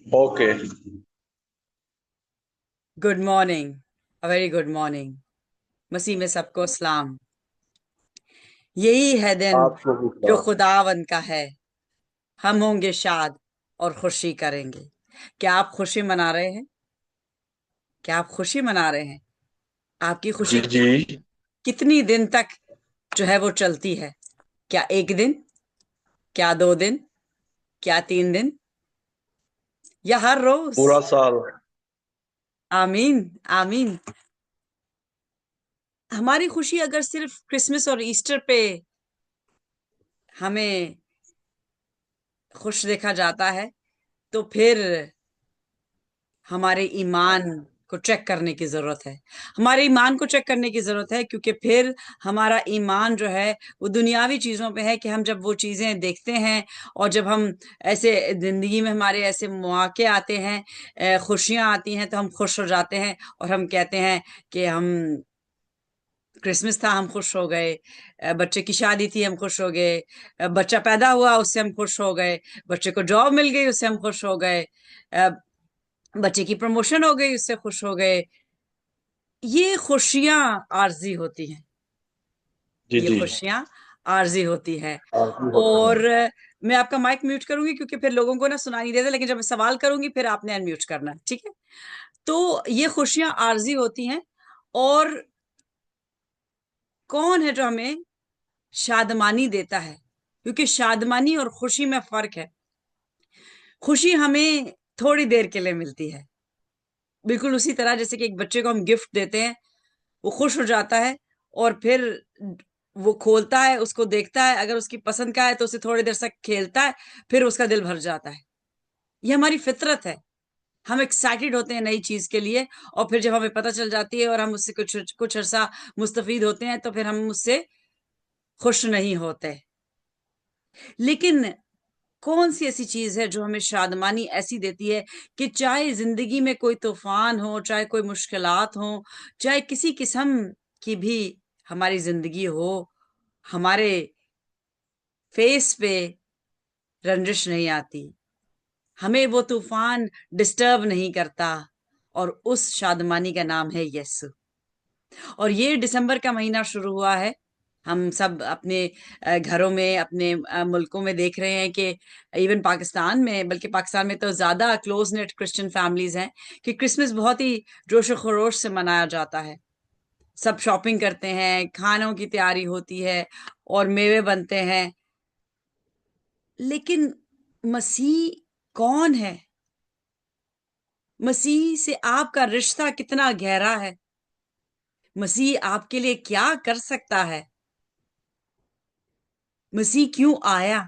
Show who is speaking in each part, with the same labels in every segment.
Speaker 1: Okay.
Speaker 2: Good morning. A very good morning. मसीह में सबको सलाम। यही है दिन
Speaker 1: आपको भी
Speaker 2: जो
Speaker 1: सलाम।
Speaker 2: खुदावंद का है। हम होंगे शाद और खुशी करेंगे। क्या आप खुशी मना रहे हैं? क्या आप खुशी मना रहे हैं? आपकी खुशी
Speaker 1: जी जी।
Speaker 2: कितनी दिन तक जो है वो चलती है? क्या एक दिन? क्या 2 दिन? क्या 3 दिन? या हर रोज?
Speaker 1: पूरा साल।
Speaker 2: आमीन। आमीन। हमारी खुशी अगर सिर्फ क्रिसमस और ईस्टर पे हमें खुश देखा जाता है तो फिर हमारे ईमान को चेक करने की जरूरत है। हमारे ईमान को चेक करने की जरूरत है, क्योंकि फिर हमारा ईमान जो है वो दुनियावी चीजों पे है कि हम जब वो चीजें देखते हैं और जब हम ऐसे जिंदगी में हमारे ऐसे मौके आते हैं, खुशियां आती हैं तो हम खुश हो जाते हैं और हम कहते हैं कि हम क्रिसमस था हम खुश हो गए, बच्चे की शादी थी हम खुश हो गए, बच्चा पैदा हुआ उससे हम खुश हो गए, बच्चे को जॉब मिल गई उससे हम खुश हो गए, बच्चे की प्रमोशन हो गई उससे खुश हो गए। ये खुशियां आरजी होती हैं।
Speaker 1: जी
Speaker 2: ये
Speaker 1: जी।
Speaker 2: खुशियां आरजी होती है।
Speaker 1: आरती होती है।
Speaker 2: और मैं आपका माइक म्यूट करूंगी क्योंकि फिर लोगों को ना सुनाई देता, लेकिन जब मैं सवाल करूंगी फिर आपने अनम्यूट करना है, ठीक है? तो ये खुशियां आरजी होती हैं। और कौन है जो हमें शादमानी देता है? क्योंकि शादमानी और खुशी में फर्क है। खुशी हमें थोड़ी देर के लिए मिलती है, बिल्कुल उसी तरह जैसे कि एक बच्चे को हम गिफ्ट देते हैं, वो खुश हो जाता है और फिर वो खोलता है, उसको देखता है, अगर उसकी पसंद का है तो उसे थोड़ी देर तक खेलता है, फिर उसका दिल भर जाता है। ये हमारी फितरत है। हम एक्साइटेड होते हैं नई चीज के लिए, और फिर जब हमें पता चल जाती है और हम उससे कुछ कुछ अरसा मुस्तफीद होते हैं तो फिर हम उससे खुश नहीं होते। लेकिन कौन सी ऐसी चीज है जो हमें शादमानी ऐसी देती है कि चाहे जिंदगी में कोई तूफान हो, चाहे कोई मुश्किलात हो, चाहे किसी किस्म की भी हमारी जिंदगी हो, हमारे फेस पे रंजिश नहीं आती, हमें वो तूफान डिस्टर्ब नहीं करता। और उस शादमानी का नाम है यीशु। और ये दिसंबर का महीना शुरू हुआ है। हम सब अपने घरों में, अपने मुल्कों में देख रहे हैं कि इवन पाकिस्तान में, बल्कि पाकिस्तान में तो ज्यादा क्लोज नेट क्रिश्चियन फैमिलीज हैं कि क्रिसमस बहुत ही जोश खरोश से मनाया जाता है। सब शॉपिंग करते हैं, खानों की तैयारी होती है और मेवे बनते हैं। लेकिन मसीह कौन है? मसीह से आपका रिश्ता कितना गहरा है? मसीह आपके लिए क्या कर सकता है? मसीह क्यों आया?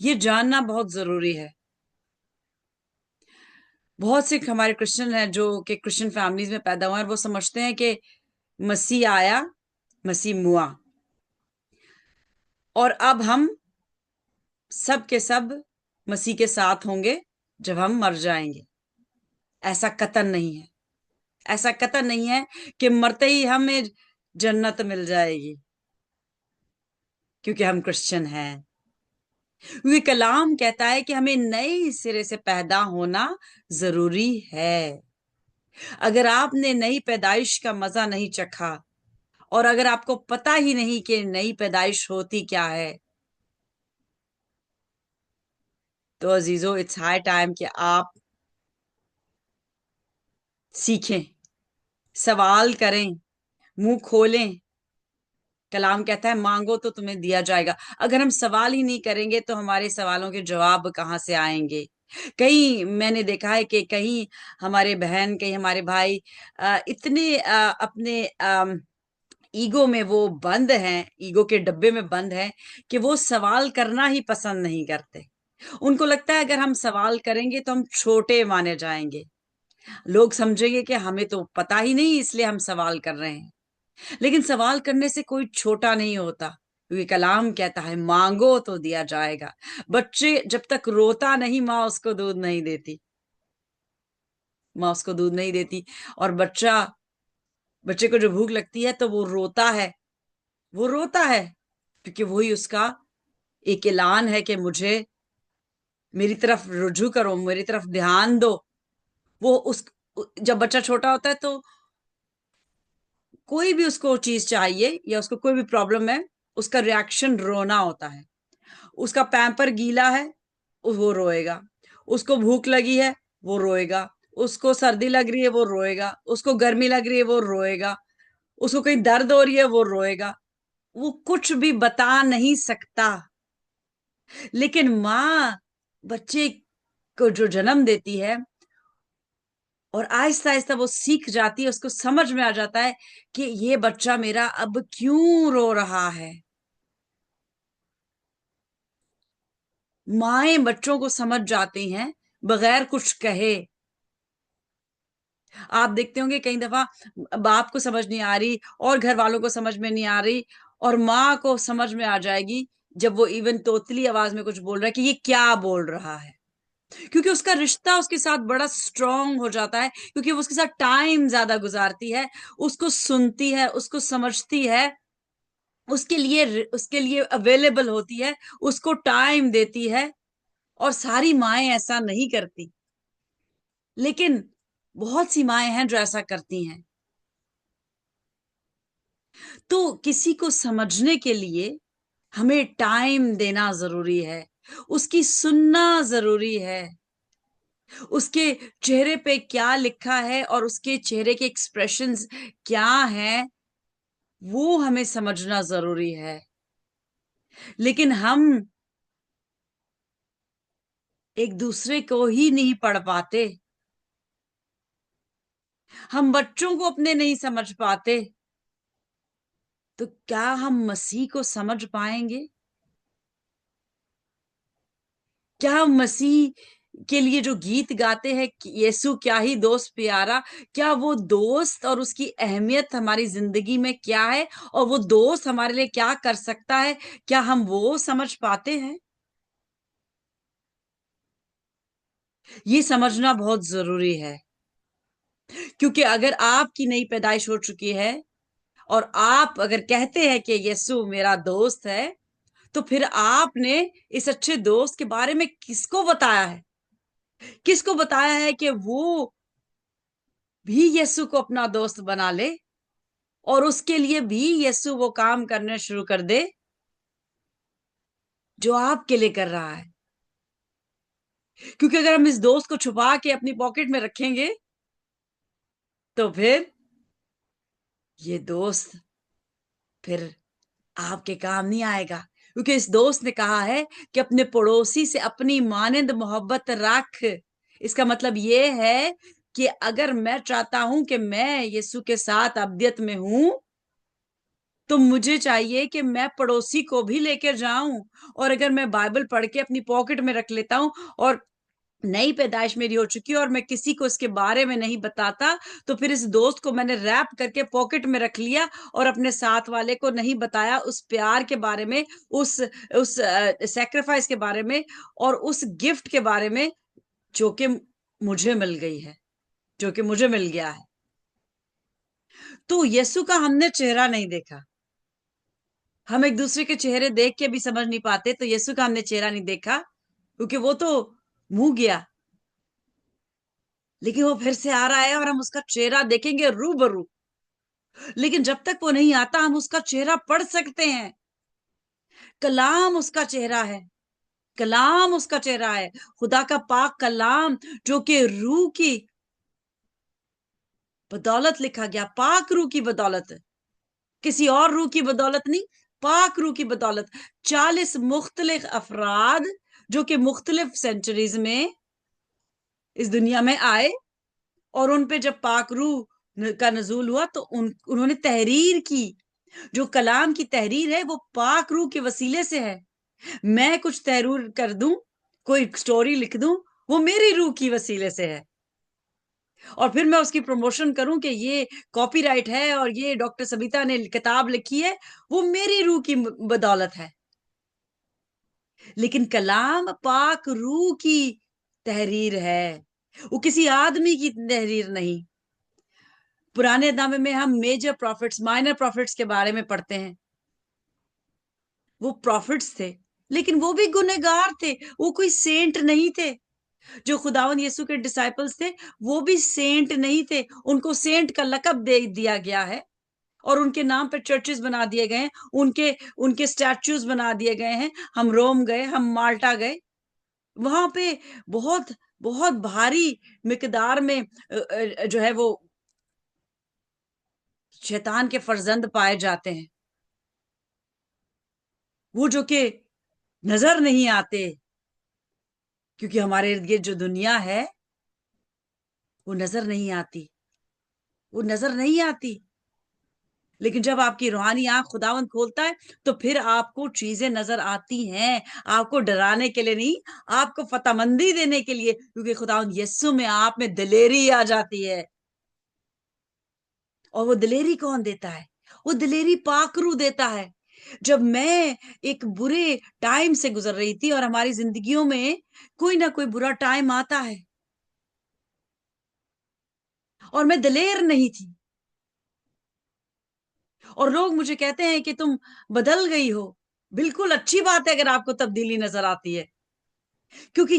Speaker 2: ये जानना बहुत जरूरी है। बहुत से हमारे क्रिश्चियन हैं जो कि क्रिश्चियन फैमिलीज में पैदा हुए हैं और वो समझते हैं कि मसीह आया, मसीह मुआ, और अब हम सब के सब मसीह के साथ होंगे जब हम मर जाएंगे। ऐसा कतन नहीं है। ऐसा कतन नहीं है कि मरते ही हमें जन्नत मिल जाएगी क्योंकि हम क्रिश्चियन हैं। क्योंकि कलाम कहता है कि हमें नए सिरे से पैदा होना जरूरी है। अगर आपने नई पैदाइश का मजा नहीं चखा, और अगर आपको पता ही नहीं कि नई पैदाइश होती क्या है, तो अजीजों, इट्स हाई टाइम कि आप सीखें, सवाल करें, मुंह खोलें। कलाम कहता है मांगो तो तुम्हें दिया जाएगा। अगर हम सवाल ही नहीं करेंगे तो हमारे सवालों के जवाब कहाँ से आएंगे? कहीं मैंने देखा है कि कहीं हमारे बहन, कहीं हमारे भाई इतने अपने ईगो में वो बंद हैं, ईगो के डब्बे में बंद हैं कि वो सवाल करना ही पसंद नहीं करते। उनको लगता है अगर हम सवाल करेंगे तो हम छोटे माने जाएंगे, लोग समझेंगे कि हमें तो पता ही नहीं इसलिए हम सवाल कर रहे हैं। लेकिन सवाल करने से कोई छोटा नहीं होता, क्योंकि कलाम कहता है मांगो तो दिया जाएगा। बच्चे जब तक रोता नहीं, माँ उसको दूध नहीं देती। माँ उसको दूध नहीं देती। और बच्चे को जो भूख लगती है तो वो रोता है। वो रोता है क्योंकि वही उसका एक ऐलान है कि मुझे मेरी तरफ रुजू करो, मेरी तरफ ध्यान दो। वो उस जब बच्चा छोटा होता है तो कोई भी उसको चीज चाहिए या उसको कोई भी प्रॉब्लम है, उसका रिएक्शन रोना होता है। उसका पैम्पर गीला है, वो रोएगा। उसको भूख लगी है, वो रोएगा। उसको सर्दी लग रही है, वो रोएगा। उसको गर्मी लग रही है, वो रोएगा। उसको कहीं दर्द हो रही है, वो रोएगा। वो कुछ भी बता नहीं सकता। लेकिन माँ बच्चे को जो जन्म देती है और आहिस्ता आहिस्ता वो सीख जाती है, उसको समझ में आ जाता है कि ये बच्चा मेरा अब क्यों रो रहा है। माएं बच्चों को समझ जाती हैं बगैर कुछ कहे। आप देखते होंगे कई दफा बाप को समझ नहीं आ रही और घर वालों को समझ में नहीं आ रही, और माँ को समझ में आ जाएगी जब वो इवन तोतली आवाज में कुछ बोल रहा है कि ये क्या बोल रहा है। क्योंकि उसका रिश्ता उसके साथ बड़ा स्ट्रांग हो जाता है, क्योंकि वो उसके साथ टाइम ज्यादा गुजारती है, उसको सुनती है, उसको समझती है, उसके लिए अवेलेबल होती है, उसको टाइम देती है। और सारी माएं ऐसा नहीं करती, लेकिन बहुत सी माएं हैं जो ऐसा करती हैं। तो किसी को समझने के लिए हमें टाइम देना जरूरी है, उसकी सुनना जरूरी है। उसके चेहरे पे क्या लिखा है और उसके चेहरे के एक्सप्रेशंस क्या हैं, वो हमें समझना जरूरी है। लेकिन हम एक दूसरे को ही नहीं पढ़ पाते, हम बच्चों को अपने नहीं समझ पाते, तो क्या हम मसीह को समझ पाएंगे? क्या हम मसीह के लिए जो गीत गाते हैं कि यीशु क्या ही दोस्त प्यारा, क्या वो दोस्त और उसकी अहमियत हमारी जिंदगी में क्या है, और वो दोस्त हमारे लिए क्या कर सकता है, क्या हम वो समझ पाते हैं? ये समझना बहुत जरूरी है। क्योंकि अगर आपकी नई पैदाइश हो चुकी है और आप अगर कहते हैं कि यीशु मेरा दोस्त है, तो फिर आपने इस अच्छे दोस्त के बारे में किसको बताया है? किसको बताया है कि वो भी यीशु को अपना दोस्त बना ले और उसके लिए भी यीशु वो काम करने शुरू कर दे जो आपके लिए कर रहा है? क्योंकि अगर हम इस दोस्त को छुपा के अपनी पॉकेट में रखेंगे, तो फिर ये दोस्त फिर आपके काम नहीं आएगा। क्योंकि इस दोस्त ने कहा है कि अपने पड़ोसी से अपनी मानंद मोहब्बत रख। इसका मतलब ये है कि अगर मैं चाहता हूं कि मैं यीशु के साथ अब्दियत में हूं, तो मुझे चाहिए कि मैं पड़ोसी को भी लेकर जाऊं। और अगर मैं बाइबल पढ़ के अपनी पॉकेट में रख लेता हूं और नई पैदाइश मेरी हो चुकी है और मैं किसी को इसके बारे में नहीं बताता, तो फिर इस दोस्त को मैंने रैप करके पॉकेट में रख लिया और अपने साथ वाले को नहीं बताया उस प्यार के बारे में, उस सेक्रीफाइस के बारे में, और उस गिफ्ट के बारे में जो कि मुझे मिल गई है, जो कि मुझे मिल गया है। तो यीशु का हमने चेहरा नहीं देखा। हम एक दूसरे के चेहरे देख के भी समझ नहीं पाते, तो यीशु का हमने चेहरा नहीं देखा क्योंकि वो तो मुंह गया। लेकिन वो फिर से आ रहा है और हम उसका चेहरा देखेंगे रूबरू। लेकिन जब तक वो नहीं आता, हम उसका चेहरा पढ़ सकते हैं। कलाम उसका चेहरा है, कलाम उसका चेहरा है, खुदा का पाक कलाम, जो कि रूह की बदौलत लिखा गया, पाक रूह की बदौलत, किसी और रूह की बदौलत नहीं, पाक रूह की बदौलत। 40 मुख्तलिफ अफराद जो कि मुख्तलिफ सेंचुरीज में इस दुनिया में आए, और उन पे जब पाक रूह का नजूल हुआ तो उन्होंने तहरीर की। जो कलाम की तहरीर है वो पाक रूह के वसीले से है। मैं कुछ तहरीर कर दूं, कोई स्टोरी लिख दूं, वो मेरी रूह की वसीले से है। और फिर मैं उसकी प्रमोशन करूं कि ये कॉपीराइट है और ये डॉक्टर सबिता ने किताब लिखी है, वो मेरी रूह की बदौलत है। लेकिन कलाम पाक रूह की तहरीर है, वो किसी आदमी की तहरीर नहीं। पुराने नामे में हम मेजर प्रॉफिट्स, माइनर प्रॉफिट्स के बारे में पढ़ते हैं। वो प्रॉफिट्स थे, लेकिन वो भी गुनहगार थे, वो कोई सेंट नहीं थे। जो खुदावंद यीशु के डिसाइपल्स थे वो भी सेंट नहीं थे, उनको सेंट का लकब दे दिया गया है और उनके नाम पे चर्चेस बना दिए गए हैं, उनके उनके स्टैच्यूज बना दिए गए हैं। हम रोम गए, हम माल्टा गए, वहां पे बहुत बहुत भारी मिकदार में जो है वो शैतान के फर्जंद पाए जाते हैं, वो जो कि नजर नहीं आते, क्योंकि हमारे इर्द गिर्द जो दुनिया है वो नजर नहीं आती, वो नजर नहीं आती। लेकिन जब आपकी रूहानी आंख खुदावंद खोलता है तो फिर आपको चीजें नजर आती हैं, आपको डराने के लिए नहीं, आपको फतामंदी देने के लिए, क्योंकि खुदावंद यीशु में आप में दिलेरी आ जाती है। और वो दिलेरी कौन देता है? वो दिलेरी पाकरू देता है। जब मैं एक बुरे टाइम से गुजर रही थी और हमारी जिंदगियों में कोई ना कोई बुरा टाइम आता है और मैं दिलेर नहीं थी, और लोग मुझे कहते हैं कि तुम बदल गई हो। बिल्कुल अच्छी बात है अगर आपको तब्दीली नजर आती है, क्योंकि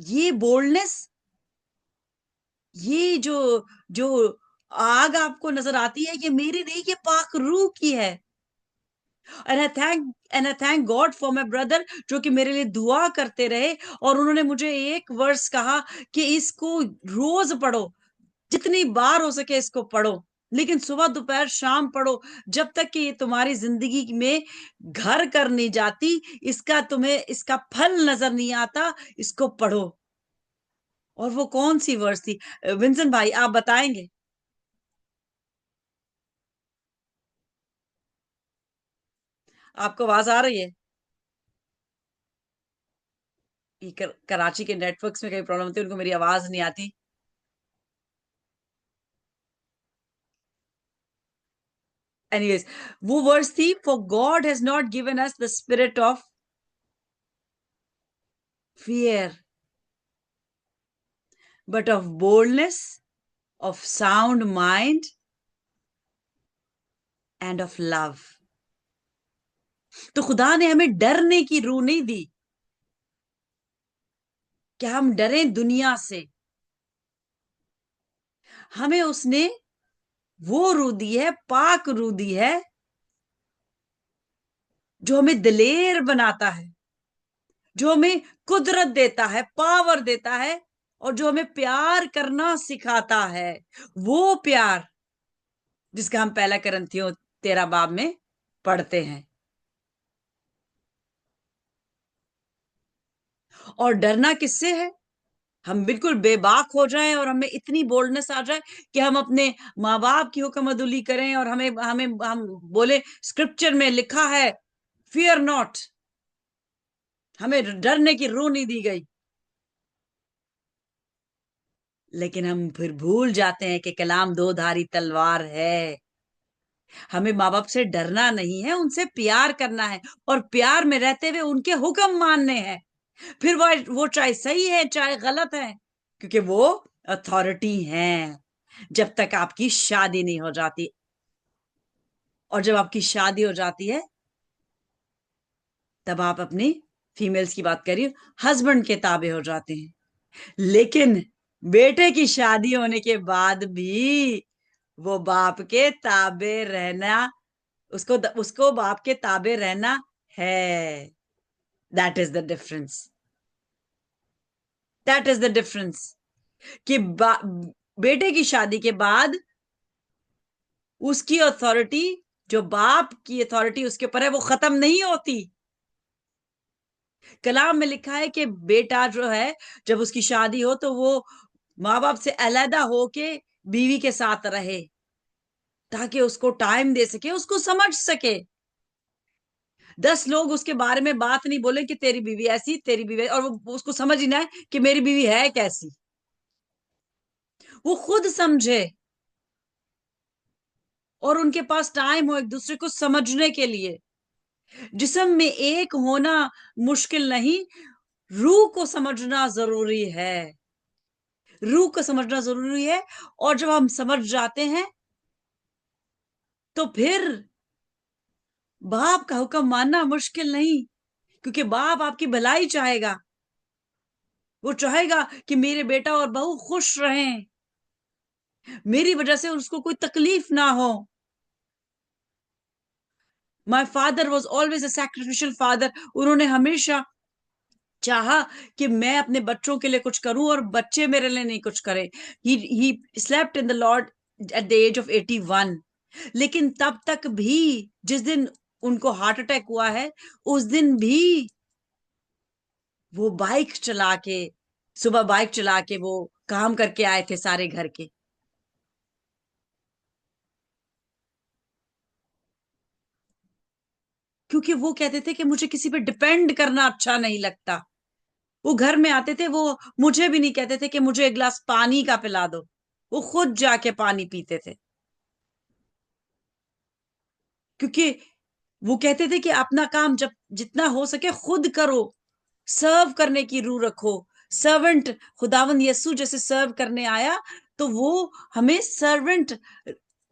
Speaker 2: ये बोल्डनेस, ये जो आग आपको नजर आती है, ये मेरी नहीं, ये पाक रूह की है। And I thank God for my brother, जो कि मेरे लिए दुआ करते रहे, और उन्होंने मुझे एक वर्स कहा कि इसको रोज पढ़ो, जितनी बार हो सके इसको पढ़ो, लेकिन सुबह दोपहर शाम पढ़ो, जब तक कि ये तुम्हारी जिंदगी में घर कर नहीं जाती, इसका तुम्हें इसका फल नजर नहीं आता, इसको पढ़ो। और वो कौन सी वर्स थी? विंसन भाई आप बताएंगे? आपको आवाज आ रही है? ये कराची के नेटवर्क्स में कई प्रॉब्लम होती है, उनको मेरी आवाज नहीं आती। एनीवेज, वो वर्स थी, for God has not given us the spirit of fear but of boldness, of sound mind end of love. तो खुदा ने हमें डरने की रूह नहीं दी कि हम डरें दुनिया से, हमें उसने वो रूह दी है, पाक रूह दी है, जो हमें दिलेर बनाता है, जो हमें कुदरत देता है, पावर देता है, और जो हमें प्यार करना सिखाता है। वो प्यार जिसका हम पहला करंथियों 13 बाब में पढ़ते हैं। और डरना किससे है? हम बिल्कुल बेबाक हो जाएं और हमें इतनी बोल्डनेस आ जाए कि हम अपने माँ बाप की हुक्म अदुली करें, और हमें हमें हम बोले स्क्रिप्चर में लिखा है फियर नॉट, हमें डरने की रूह नहीं दी गई। लेकिन हम फिर भूल जाते हैं कि कलाम दो धारी तलवार है। हमें माँ बाप से डरना नहीं है, उनसे प्यार करना है, और प्यार में रहते हुए उनके हुक्म मानने हैं। फिर वो चाहे सही है चाहे गलत है, क्योंकि वो अथॉरिटी है, जब तक आपकी शादी नहीं हो जाती। और जब आपकी शादी हो जाती है तब आप अपनी, फीमेल्स की बात करिए, हस्बैंड के ताबे हो जाते हैं। लेकिन बेटे की शादी होने के बाद भी वो बाप के ताबे रहना, उसको उसको बाप के ताबे रहना है। That is the difference, that is the difference, कि बेटे की शादी के बाद उसकी अथॉरिटी, जो बाप की अथॉरिटी उसके ऊपर है, वो खत्म नहीं होती। कलाम में लिखा है कि बेटा जो है, जब उसकी शादी हो तो वो माँ बाप से अलहदा होके बीवी के साथ रहे, ताकि उसको टाइम दे सके, उसको समझ सके। 10 लोग उसके बारे में बात नहीं बोले कि तेरी बीवी ऐसी, तेरी बीवी, और वो उसको समझ ही ना है कि मेरी बीवी है कैसी। वो खुद समझे और उनके पास टाइम हो एक दूसरे को समझने के लिए। जिस्म में एक होना मुश्किल नहीं, रूह को समझना जरूरी है, रूह को समझना जरूरी है। और जब हम समझ जाते हैं तो फिर बाप का हुक्म मानना मुश्किल नहीं, क्योंकि बाप आपकी भलाई चाहेगा। वो चाहेगा कि मेरे बेटा और बहू खुश रहें, मेरी वजह से उसको कोई तकलीफ ना हो। My father was always a sacrificial father. उन्होंने हमेशा चाहा कि मैं अपने बच्चों के लिए कुछ करूं और बच्चे मेरे लिए नहीं कुछ करें। He slept in the lord at the age of 81। लेकिन तब तक भी, जिस दिन उनको हार्ट अटैक हुआ है, उस दिन भी वो बाइक चला के, सुबह बाइक चला के वो काम करके आए थे सारे घर के। क्योंकि वो कहते थे कि मुझे किसी पे डिपेंड करना अच्छा नहीं लगता। वो घर में आते थे, वो मुझे भी नहीं कहते थे कि मुझे एक गिलास पानी का पिला दो, वो खुद जाके पानी पीते थे। क्योंकि वो कहते थे कि अपना काम जब जितना हो सके खुद करो, सर्व करने की रूह रखो। सर्वेंट, खुदावन यीशु जैसे सर्व करने आया, तो वो हमें सर्वेंट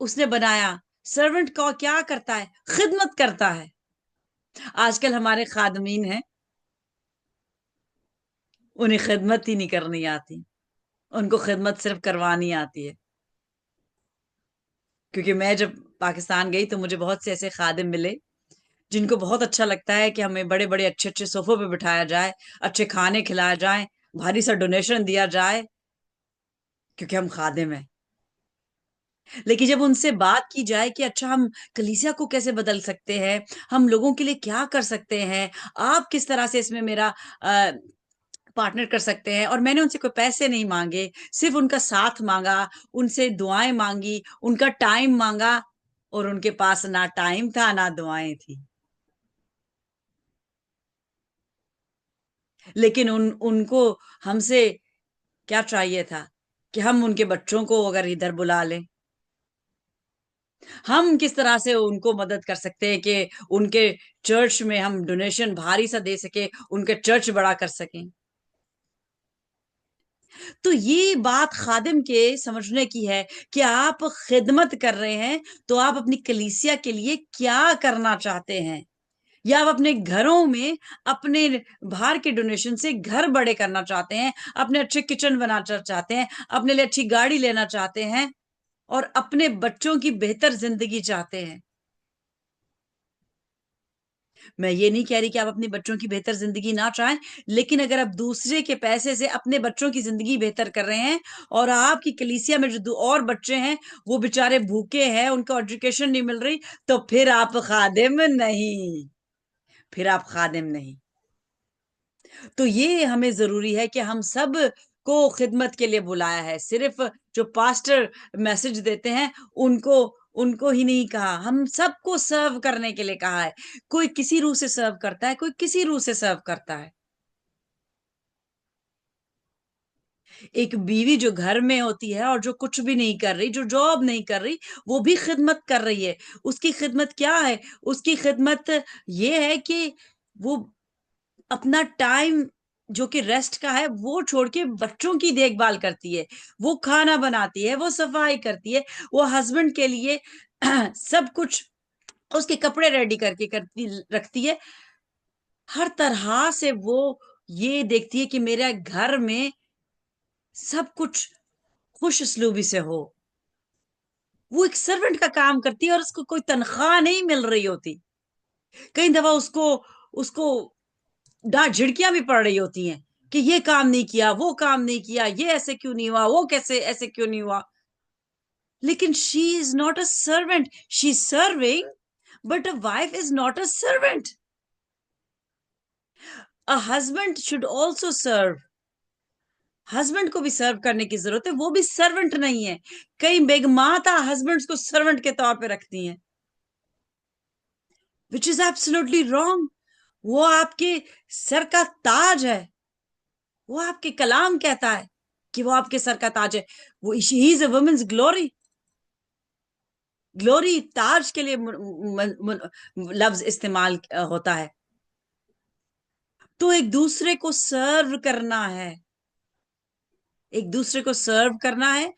Speaker 2: उसने बनाया। सर्वेंट का क्या करता है? खिदमत करता है। आजकल हमारे खादमीन हैं, उन्हें खिदमत ही नहीं करनी आती, उनको खिदमत सिर्फ करवानी आती है। क्योंकि मैं जब पाकिस्तान गई तो मुझे बहुत से ऐसे खादिम मिले जिनको बहुत अच्छा लगता है कि हमें बड़े बड़े अच्छे अच्छे सोफों पे बिठाया जाए, अच्छे खाने खिलाए जाए, भारी सा डोनेशन दिया जाए, क्योंकि हम खादिम हैं। लेकिन जब उनसे बात की जाए कि अच्छा हम कलीसिया को कैसे बदल सकते हैं, हम लोगों के लिए क्या कर सकते हैं, आप किस तरह से इसमें मेरा पार्टनर कर सकते हैं, और मैंने उनसे कोई पैसे नहीं मांगे, सिर्फ उनका साथ मांगा, उनसे दुआएं मांगी, उनका टाइम मांगा, और उनके पास ना टाइम था ना दुआएं थी। लेकिन उनको हमसे क्या चाहिए था कि हम उनके बच्चों को अगर इधर बुला लें, हम किस तरह से उनको मदद कर सकते हैं कि उनके चर्च में हम डोनेशन भारी सा दे सके, उनके चर्च बड़ा कर सकें। तो ये बात खादिम के समझने की है कि आप खिदमत कर रहे हैं, तो आप अपनी कलीसिया के लिए क्या करना चाहते हैं, या आप अपने घरों में अपने बाहर के डोनेशन से घर बड़े करना चाहते हैं, अपने अच्छे किचन बनाना चाहते हैं, अपने लिए अच्छी गाड़ी लेना चाहते हैं, और अपने बच्चों की बेहतर जिंदगी चाहते हैं। मैं ये नहीं कह रही कि आप अपने बच्चों की बेहतर जिंदगी ना चाहें, लेकिन अगर आप दूसरे के पैसे से अपने बच्चों की जिंदगी बेहतर कर रहे हैं, और आपकी कलीसिया में जो दो और बच्चे हैं वो बेचारे भूखे हैं, उनको एजुकेशन नहीं मिल रही, तो फिर आप खादिम नहीं, फिर आप खादिम नहीं। तो ये हमें जरूरी है कि हम सब को खिदमत के लिए बुलाया है। सिर्फ जो पास्टर मैसेज देते हैं उनको उनको ही नहीं कहा, हम सबको सर्व करने के लिए कहा है। कोई किसी रूह से सर्व करता है, कोई किसी रूह से सर्व करता है। एक बीवी जो घर में होती है और जो कुछ भी नहीं कर रही, जो जॉब नहीं कर रही, वो भी खिदमत कर रही है। उसकी खिदमत क्या है? उसकी खिदमत ये है कि वो अपना टाइम जो कि रेस्ट का है वो छोड़ के बच्चों की देखभाल करती है, वो खाना बनाती है, वो सफाई करती है, वो हस्बैंड के लिए सब कुछ, उसके कपड़े रेडी करके करती रखती है। हर तरह से वो ये देखती है कि मेरे घर में सब कुछ खुश उसलूबी से हो। वो एक सर्वेंट का काम करती है और उसको कोई तनख्वाह नहीं मिल रही होती। कई दफा उसको उसको डांट झिड़कियां भी पड़ रही होती हैं कि ये काम नहीं किया, वो काम नहीं किया, ये ऐसे क्यों नहीं हुआ, वो कैसे ऐसे क्यों नहीं हुआ। लेकिन she is not a servant, she is serving, but a wife is not a servant. A husband should also serve. Husband को भी सर्व करने की जरूरत है, वो भी सर्वेंट नहीं है। कई बेगमाता हस्बैंड्स को सर्वेंट के तौर पे रखती हैं, विच इज एब्सोल्युटली रॉन्ग। वो आपके सर का ताज है, वो आपके कलाम कहता है कि वो आपके सर का ताज है। वो ही is a women's glory. Glory ताज के लिए लफ्ज इस्तेमाल होता है। तो एक दूसरे को सर्व करना है, एक दूसरे को सर्व करना है।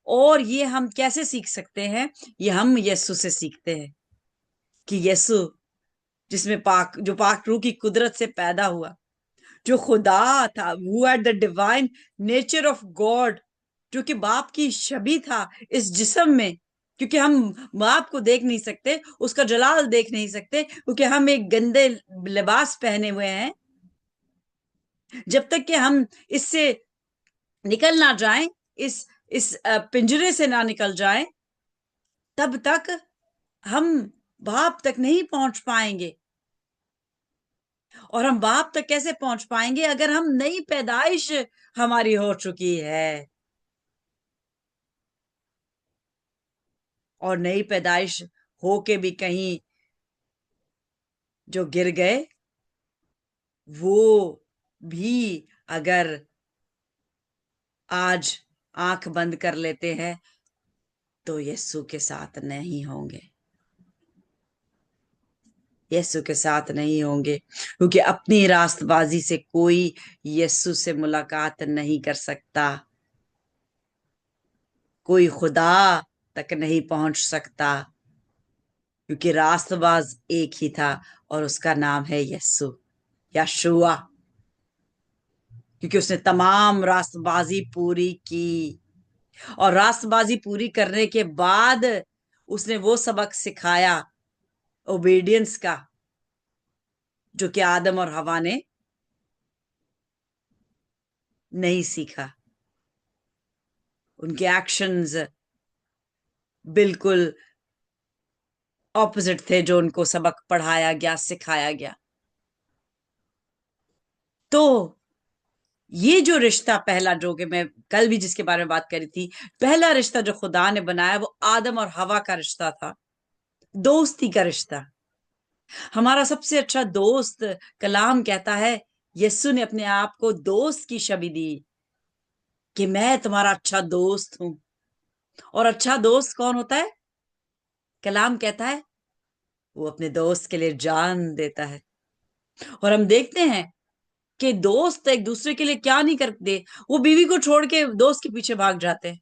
Speaker 2: और ये हम कैसे सीख सकते हैं? ये हम यीशु से सीखते हैं कि यीशु जिसमें जो पाक रूह की कुदरत से पैदा हुआ, जो खुदा था, who had the divine nature of God, जो कि बाप की छवि था इस जिस्म में, क्योंकि हम बाप को देख नहीं सकते, उसका जलाल देख नहीं सकते, क्योंकि हम एक गंदे लिबास पहने हुए हैं। जब तक कि हम इससे निकल ना जाएं, इस पिंजरे से ना निकल जाएं, तब तक हम बाप तक नहीं पहुंच पाएंगे। और हम बाप तक कैसे पहुंच पाएंगे अगर हम नई पैदाइश हमारी हो चुकी है। और नई पैदाइश हो के भी कहीं जो गिर गए, वो भी अगर आज आंख बंद कर लेते हैं तो यीशु के साथ नहीं होंगे, यीशु के साथ नहीं होंगे, क्योंकि अपनी रास्तबाजी से कोई यीशु से मुलाकात नहीं कर सकता, कोई खुदा तक नहीं पहुंच सकता, क्योंकि रास्तबाज एक ही था और उसका नाम है यीशु, यशुआ, क्योंकि उसने तमाम रास्तबाजी पूरी की। और रास्तबाजी पूरी करने के बाद उसने वो सबक सिखाया ओबीडियंस का, जो कि आदम और हवा ने नहीं सीखा। उनके एक्शंस बिल्कुल ऑपोजिट थे जो उनको सबक पढ़ाया गया, सिखाया गया। तो ये जो रिश्ता पहला, जो कि मैं कल भी जिसके बारे में बात करी थी, पहला रिश्ता जो खुदा ने बनाया वो आदम और हवा का रिश्ता था, दोस्ती का रिश्ता। हमारा सबसे अच्छा दोस्त, कलाम कहता है, यीशु ने अपने आप को दोस्त की छवि दी कि मैं तुम्हारा अच्छा दोस्त हूं। और अच्छा दोस्त कौन होता है? कलाम कहता है वो अपने दोस्त के लिए जान देता है। और हम देखते हैं कि दोस्त एक दूसरे के लिए क्या नहीं करते, वो बीवी को छोड़ के दोस्त के पीछे भाग जाते हैं,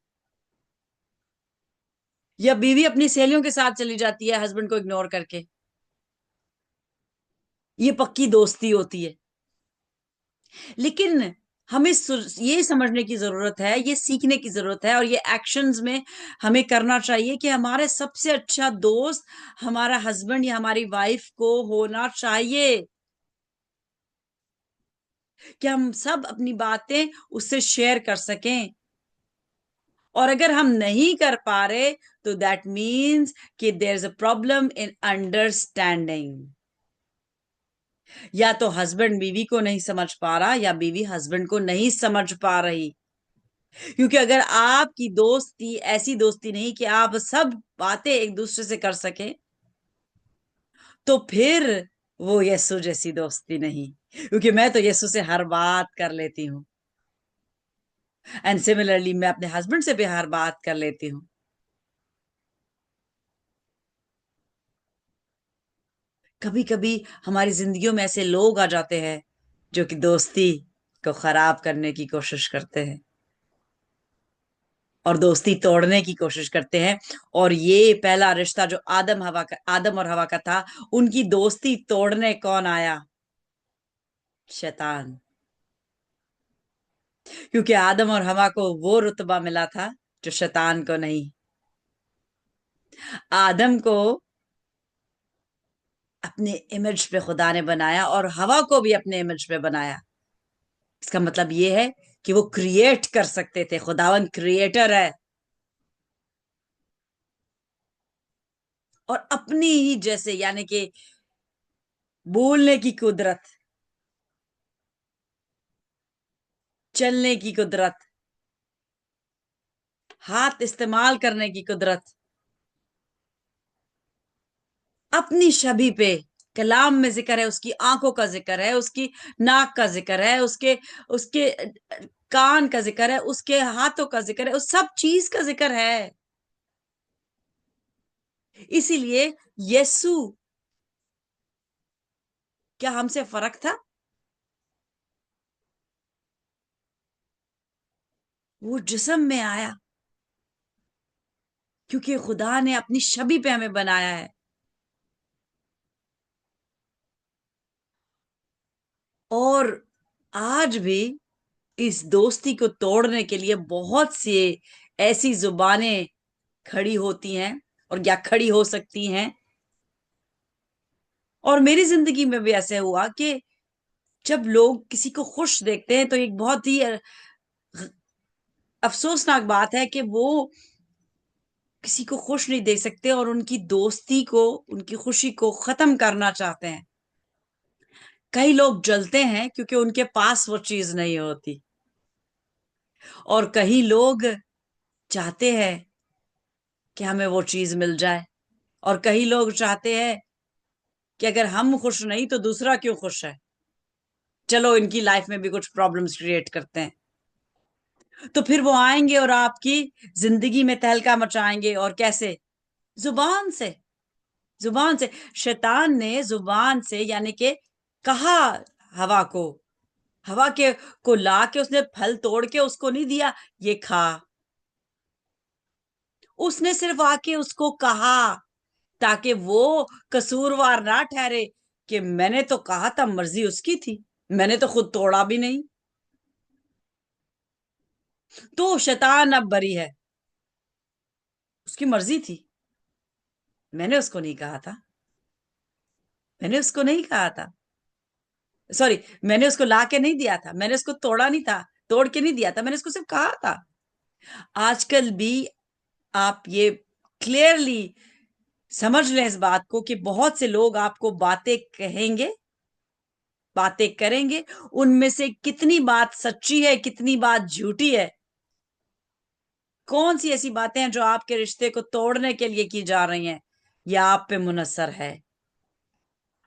Speaker 2: या बीवी अपनी सहेलियों के साथ चली जाती है हस्बैंड को इग्नोर करके। ये पक्की दोस्ती होती है। लेकिन हमें ये समझने की जरूरत है, ये सीखने की जरूरत है, और ये एक्शंस में हमें करना चाहिए कि हमारे सबसे अच्छा दोस्त हमारा हस्बैंड या हमारी वाइफ को होना चाहिए, कि हम सब अपनी बातें उससे शेयर कर सकें। और अगर हम नहीं कर पा रहे तो दैट मीन्स कि there is a problem in understanding. या तो हस्बैंड बीवी को नहीं समझ पा रहा, या बीवी हस्बैंड को नहीं समझ पा रही। क्योंकि अगर आपकी दोस्ती ऐसी दोस्ती नहीं कि आप सब बातें एक दूसरे से कर सके, तो फिर वो यीशु जैसी दोस्ती नहीं। क्योंकि मैं तो यीशु से हर बात कर लेती हूँ, एंड सिमिलरली मैं अपने हस्बैंड से भी हर बात कर लेती हूँ। कभी कभी हमारी जिंदगियों में ऐसे लोग आ जाते हैं जो कि दोस्ती को खराब करने की कोशिश करते हैं और दोस्ती तोड़ने की कोशिश करते हैं। और ये पहला रिश्ता जो आदम और हवा का था, उनकी दोस्ती तोड़ने कौन आया? शैतान। क्योंकि आदम और हवा को वो रुतबा मिला था जो शैतान को नहीं। आदम को अपने इमेज पे खुदा ने बनाया और हवा को भी अपने इमेज पे बनाया। इसका मतलब ये है कि वो क्रिएट कर सकते थे, खुदावन क्रिएटर है। और अपनी ही जैसे, यानी कि बोलने की कुदरत, चलने की कुदरत, हाथ इस्तेमाल करने की कुदरत, अपनी छवि पे। कलाम में जिक्र है, उसकी आंखों का जिक्र है, उसकी नाक का जिक्र है, उसके उसके कान का जिक्र है, उसके हाथों का जिक्र है, उस सब चीज का जिक्र है। इसीलिए यीशु, क्या हमसे फर्क था? वो जिस्म में आया क्योंकि खुदा ने अपनी छवि पे हमें बनाया है। और आज भी इस दोस्ती को तोड़ने के लिए बहुत सी ऐसी जुबानें खड़ी होती हैं और या खड़ी हो सकती हैं। और मेरी जिंदगी में भी ऐसे हुआ कि जब लोग किसी को खुश देखते हैं तो एक बहुत ही अफसोसनाक बात है कि वो किसी को खुश नहीं देख सकते और उनकी दोस्ती को, उनकी खुशी को खत्म करना चाहते हैं। कई लोग जलते हैं क्योंकि उनके पास वो चीज नहीं होती, और कई लोग चाहते हैं कि हमें वो चीज मिल जाए, और कई लोग चाहते हैं कि अगर हम खुश नहीं तो दूसरा क्यों खुश है, चलो इनकी लाइफ में भी कुछ प्रॉब्लम्स क्रिएट करते हैं। तो फिर वो आएंगे और आपकी जिंदगी में तहलका मचाएंगे। और कैसे? जुबान से। जुबान से। शैतान ने जुबान से, यानी कि कहा हवा को, हवा के को ला के उसने फल तोड़ के उसको नहीं दिया ये खा। उसने सिर्फ आके उसको कहा ताकि वो कसूरवार ना ठहरे कि मैंने तो कहा था, मर्जी उसकी थी, मैंने तो खुद तोड़ा भी नहीं। तो शैतान अब बरी है, उसकी मर्जी थी, मैंने उसको नहीं कहा था, मैंने उसको नहीं कहा था, सॉरी, मैंने उसको ला के नहीं दिया था, मैंने उसको तोड़ा नहीं था, तोड़ के नहीं दिया था, मैंने उसको सिर्फ कहा था। आजकल भी आप ये क्लियरली समझ लें इस बात को कि बहुत से लोग आपको बातें कहेंगे, बातें करेंगे, उनमें से कितनी बात सच्ची है, कितनी बात झूठी है, कौन सी ऐसी बातें हैं जो आपके रिश्ते को तोड़ने के लिए की जा रही हैं या आप पे मुनस्सर है।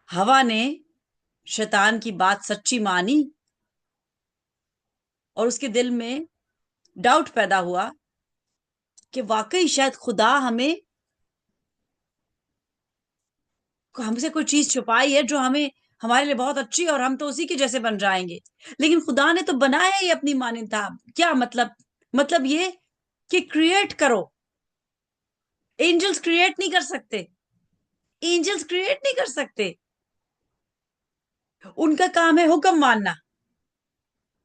Speaker 2: हवा ने शैतान की बात सच्ची मानी और उसके दिल में डाउट पैदा हुआ कि वाकई शायद खुदा हमें, हमसे कोई चीज छुपाई है जो हमें, हमारे लिए बहुत अच्छी है और हम तो उसी के जैसे बन जाएंगे। लेकिन खुदा ने तो बनाया ही अपनी मान्यता। क्या मतलब? मतलब ये कि क्रिएट करो। एंजल्स क्रिएट नहीं कर सकते, एंजल्स क्रिएट नहीं कर सकते, उनका काम है हुक्म मानना।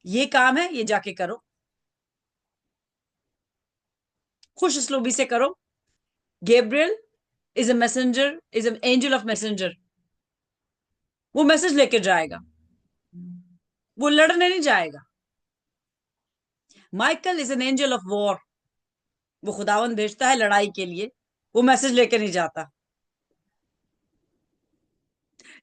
Speaker 2: ये काम है, ये जाके करो, खुश उसलूबी से करो। Gabriel is a messenger, is an angel of messenger. वो मैसेज लेके जाएगा, वो लड़ने नहीं जाएगा। Michael is an angel of war. वो खुदावन भेजता है लड़ाई के लिए, वो मैसेज लेके नहीं जाता।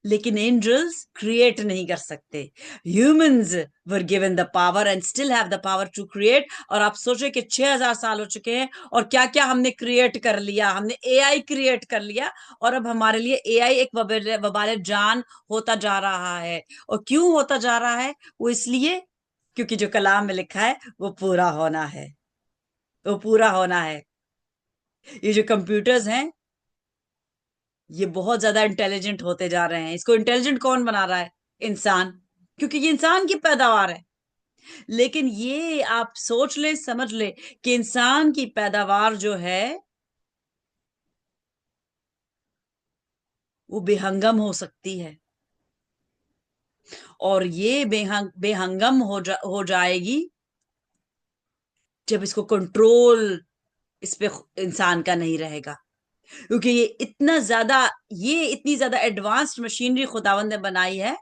Speaker 2: लेकिन एंजल्स क्रिएट नहीं कर सकते। Humans were given the power and still have the power to create. और आप सोचे कि 6000 साल हो चुके हैं और क्या क्या हमने क्रिएट कर लिया। हमने एआई क्रिएट कर लिया और अब हमारे लिए एआई एक वबाल जान होता जा रहा है। और क्यों होता जा रहा है? वो इसलिए क्योंकि जो कलाम में लिखा है वो पूरा होना है, वो पूरा होना है। ये जो कंप्यूटर्स हैं ये बहुत ज्यादा इंटेलिजेंट होते जा रहे हैं। इसको इंटेलिजेंट कौन बना रहा है? इंसान, क्योंकि ये इंसान की पैदावार है। लेकिन ये आप सोच ले, समझ ले कि इंसान की पैदावार जो है वो बेहंगम हो सकती है, और ये बेहंगम हो जाएगी जब इसको कंट्रोल इस पे इंसान का नहीं रहेगा। क्योंकि ये इतनी ज्यादा एडवांस्ड मशीनरी खुदावंद ने बनाई है,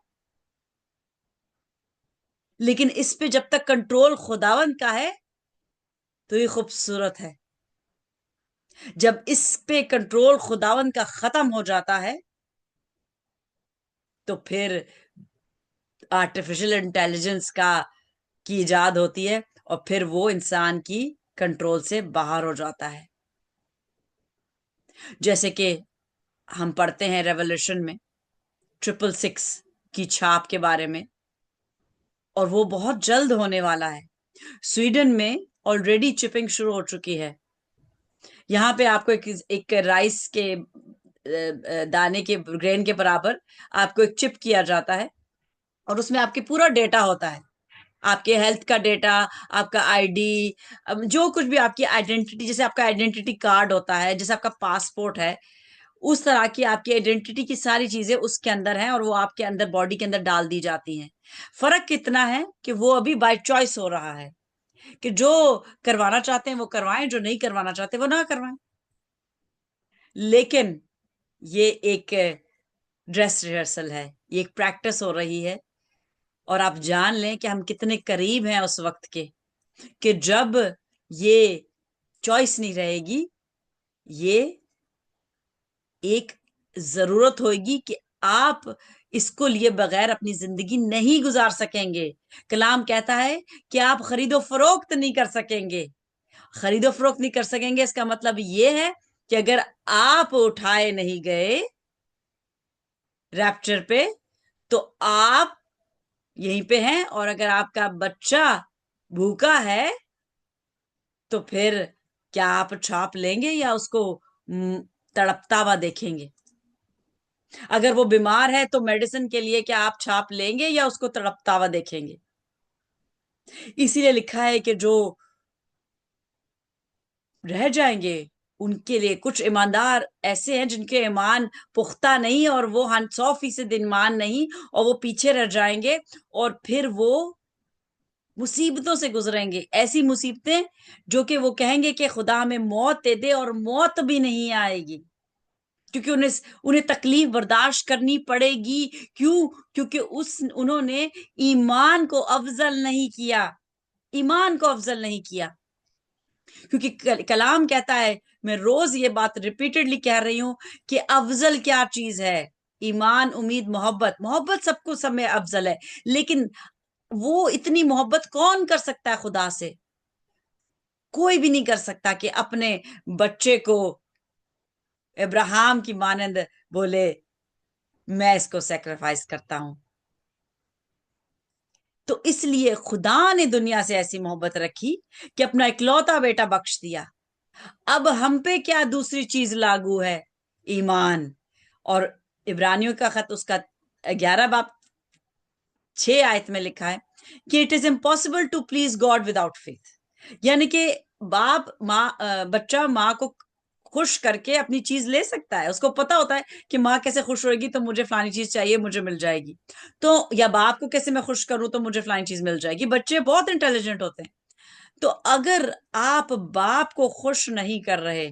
Speaker 2: लेकिन इस पे जब तक कंट्रोल खुदावंद का है तो ये खूबसूरत है। जब इस पे कंट्रोल खुदावंद का खत्म हो जाता है तो फिर आर्टिफिशियल इंटेलिजेंस की इजाद होती है और फिर वो इंसान की कंट्रोल से बाहर हो जाता है। जैसे कि हम पढ़ते हैं रेवोल्यूशन में 666 की छाप के बारे में, और वो बहुत जल्द होने वाला है। स्वीडन में ऑलरेडी चिपिंग शुरू हो चुकी है। यहाँ पे आपको एक राइस के दाने के, ग्रेन के बराबर आपको एक चिप किया जाता है और उसमें आपके पूरा डेटा होता है, आपके हेल्थ का डेटा, आपका आईडी, जो कुछ भी आपकी आइडेंटिटी, जैसे आपका आइडेंटिटी कार्ड होता है, जैसे आपका पासपोर्ट है, उस तरह की आपकी आइडेंटिटी की सारी चीजें उसके अंदर हैं और वो आपके अंदर, बॉडी के अंदर डाल दी जाती हैं। फर्क कितना है कि वो अभी बाय चॉइस हो रहा है कि जो करवाना चाहते हैं वो करवाएं, जो नहीं करवाना चाहते वो ना करवाएं। लेकिन ये एक ड्रेस रिहर्सल है, ये एक प्रैक्टिस हो रही है। और आप जान लें कि हम कितने करीब हैं उस वक्त के कि जब ये चॉइस नहीं रहेगी, ये एक जरूरत होगी कि आप इसको लिए बगैर अपनी जिंदगी नहीं गुजार सकेंगे। कलाम कहता है कि आप खरीदो फरोख्त नहीं कर सकेंगे। खरीदो फरोख्त नहीं कर सकेंगे, इसका मतलब ये है कि अगर आप उठाए नहीं गए रैप्चर पे तो आप यहीं पे हैं, और अगर आपका बच्चा भूखा है तो फिर क्या आप छाप लेंगे या उसको तड़पता हुआ देखेंगे? अगर वो बीमार है तो मेडिसिन के लिए क्या आप छाप लेंगे या उसको तड़पता हुआ देखेंगे? इसीलिए लिखा है कि जो रह जाएंगे उनके लिए कुछ ईमानदार ऐसे हैं जिनके ईमान पुख्ता नहीं, और वो 100% ईमान नहीं, और वो पीछे रह जाएंगे और फिर वो मुसीबतों से गुजरेंगे, ऐसी मुसीबतें जो कि वो कहेंगे कि खुदा हमें मौत दे दे, और मौत भी नहीं आएगी क्योंकि उन्हें उन्हें तकलीफ बर्दाश्त करनी पड़ेगी। क्यों? क्योंकि उन्होंने ईमान को अफजल नहीं किया, ईमान को अफजल नहीं किया। क्योंकि कलाम कहता है, मैं रोज ये बात रिपीटेडली कह रही हूं कि अफजल क्या चीज है? ईमान, उम्मीद, मोहब्बत। मोहब्बत सबको सब में अफजल है, लेकिन वो इतनी मोहब्बत कौन कर सकता है खुदा से? कोई भी नहीं कर सकता कि अपने बच्चे को इब्राहिम की मानंद बोले मैं इसको सेक्रीफाइस करता हूं। तो इसलिए खुदा ने दुनिया से ऐसी मोहब्बत रखी कि अपना इकलौता बेटा बख्श दिया। अब हम पे क्या दूसरी चीज लागू है? ईमान। और इब्रानियों का खत उसका 11 बाब 6 आयत में लिखा है कि it is impossible to please God without faith. यानी कि बच्चा माँ को खुश करके अपनी चीज ले सकता है। उसको पता होता है कि माँ कैसे खुश होगी तो मुझे फलानी चीज चाहिए, मुझे मिल जाएगी। तो या बाप को कैसे मैं खुश करूं तो मुझे फलानी चीज मिल जाएगी। बच्चे बहुत इंटेलिजेंट होते हैं। तो अगर आप बाप को खुश नहीं कर रहे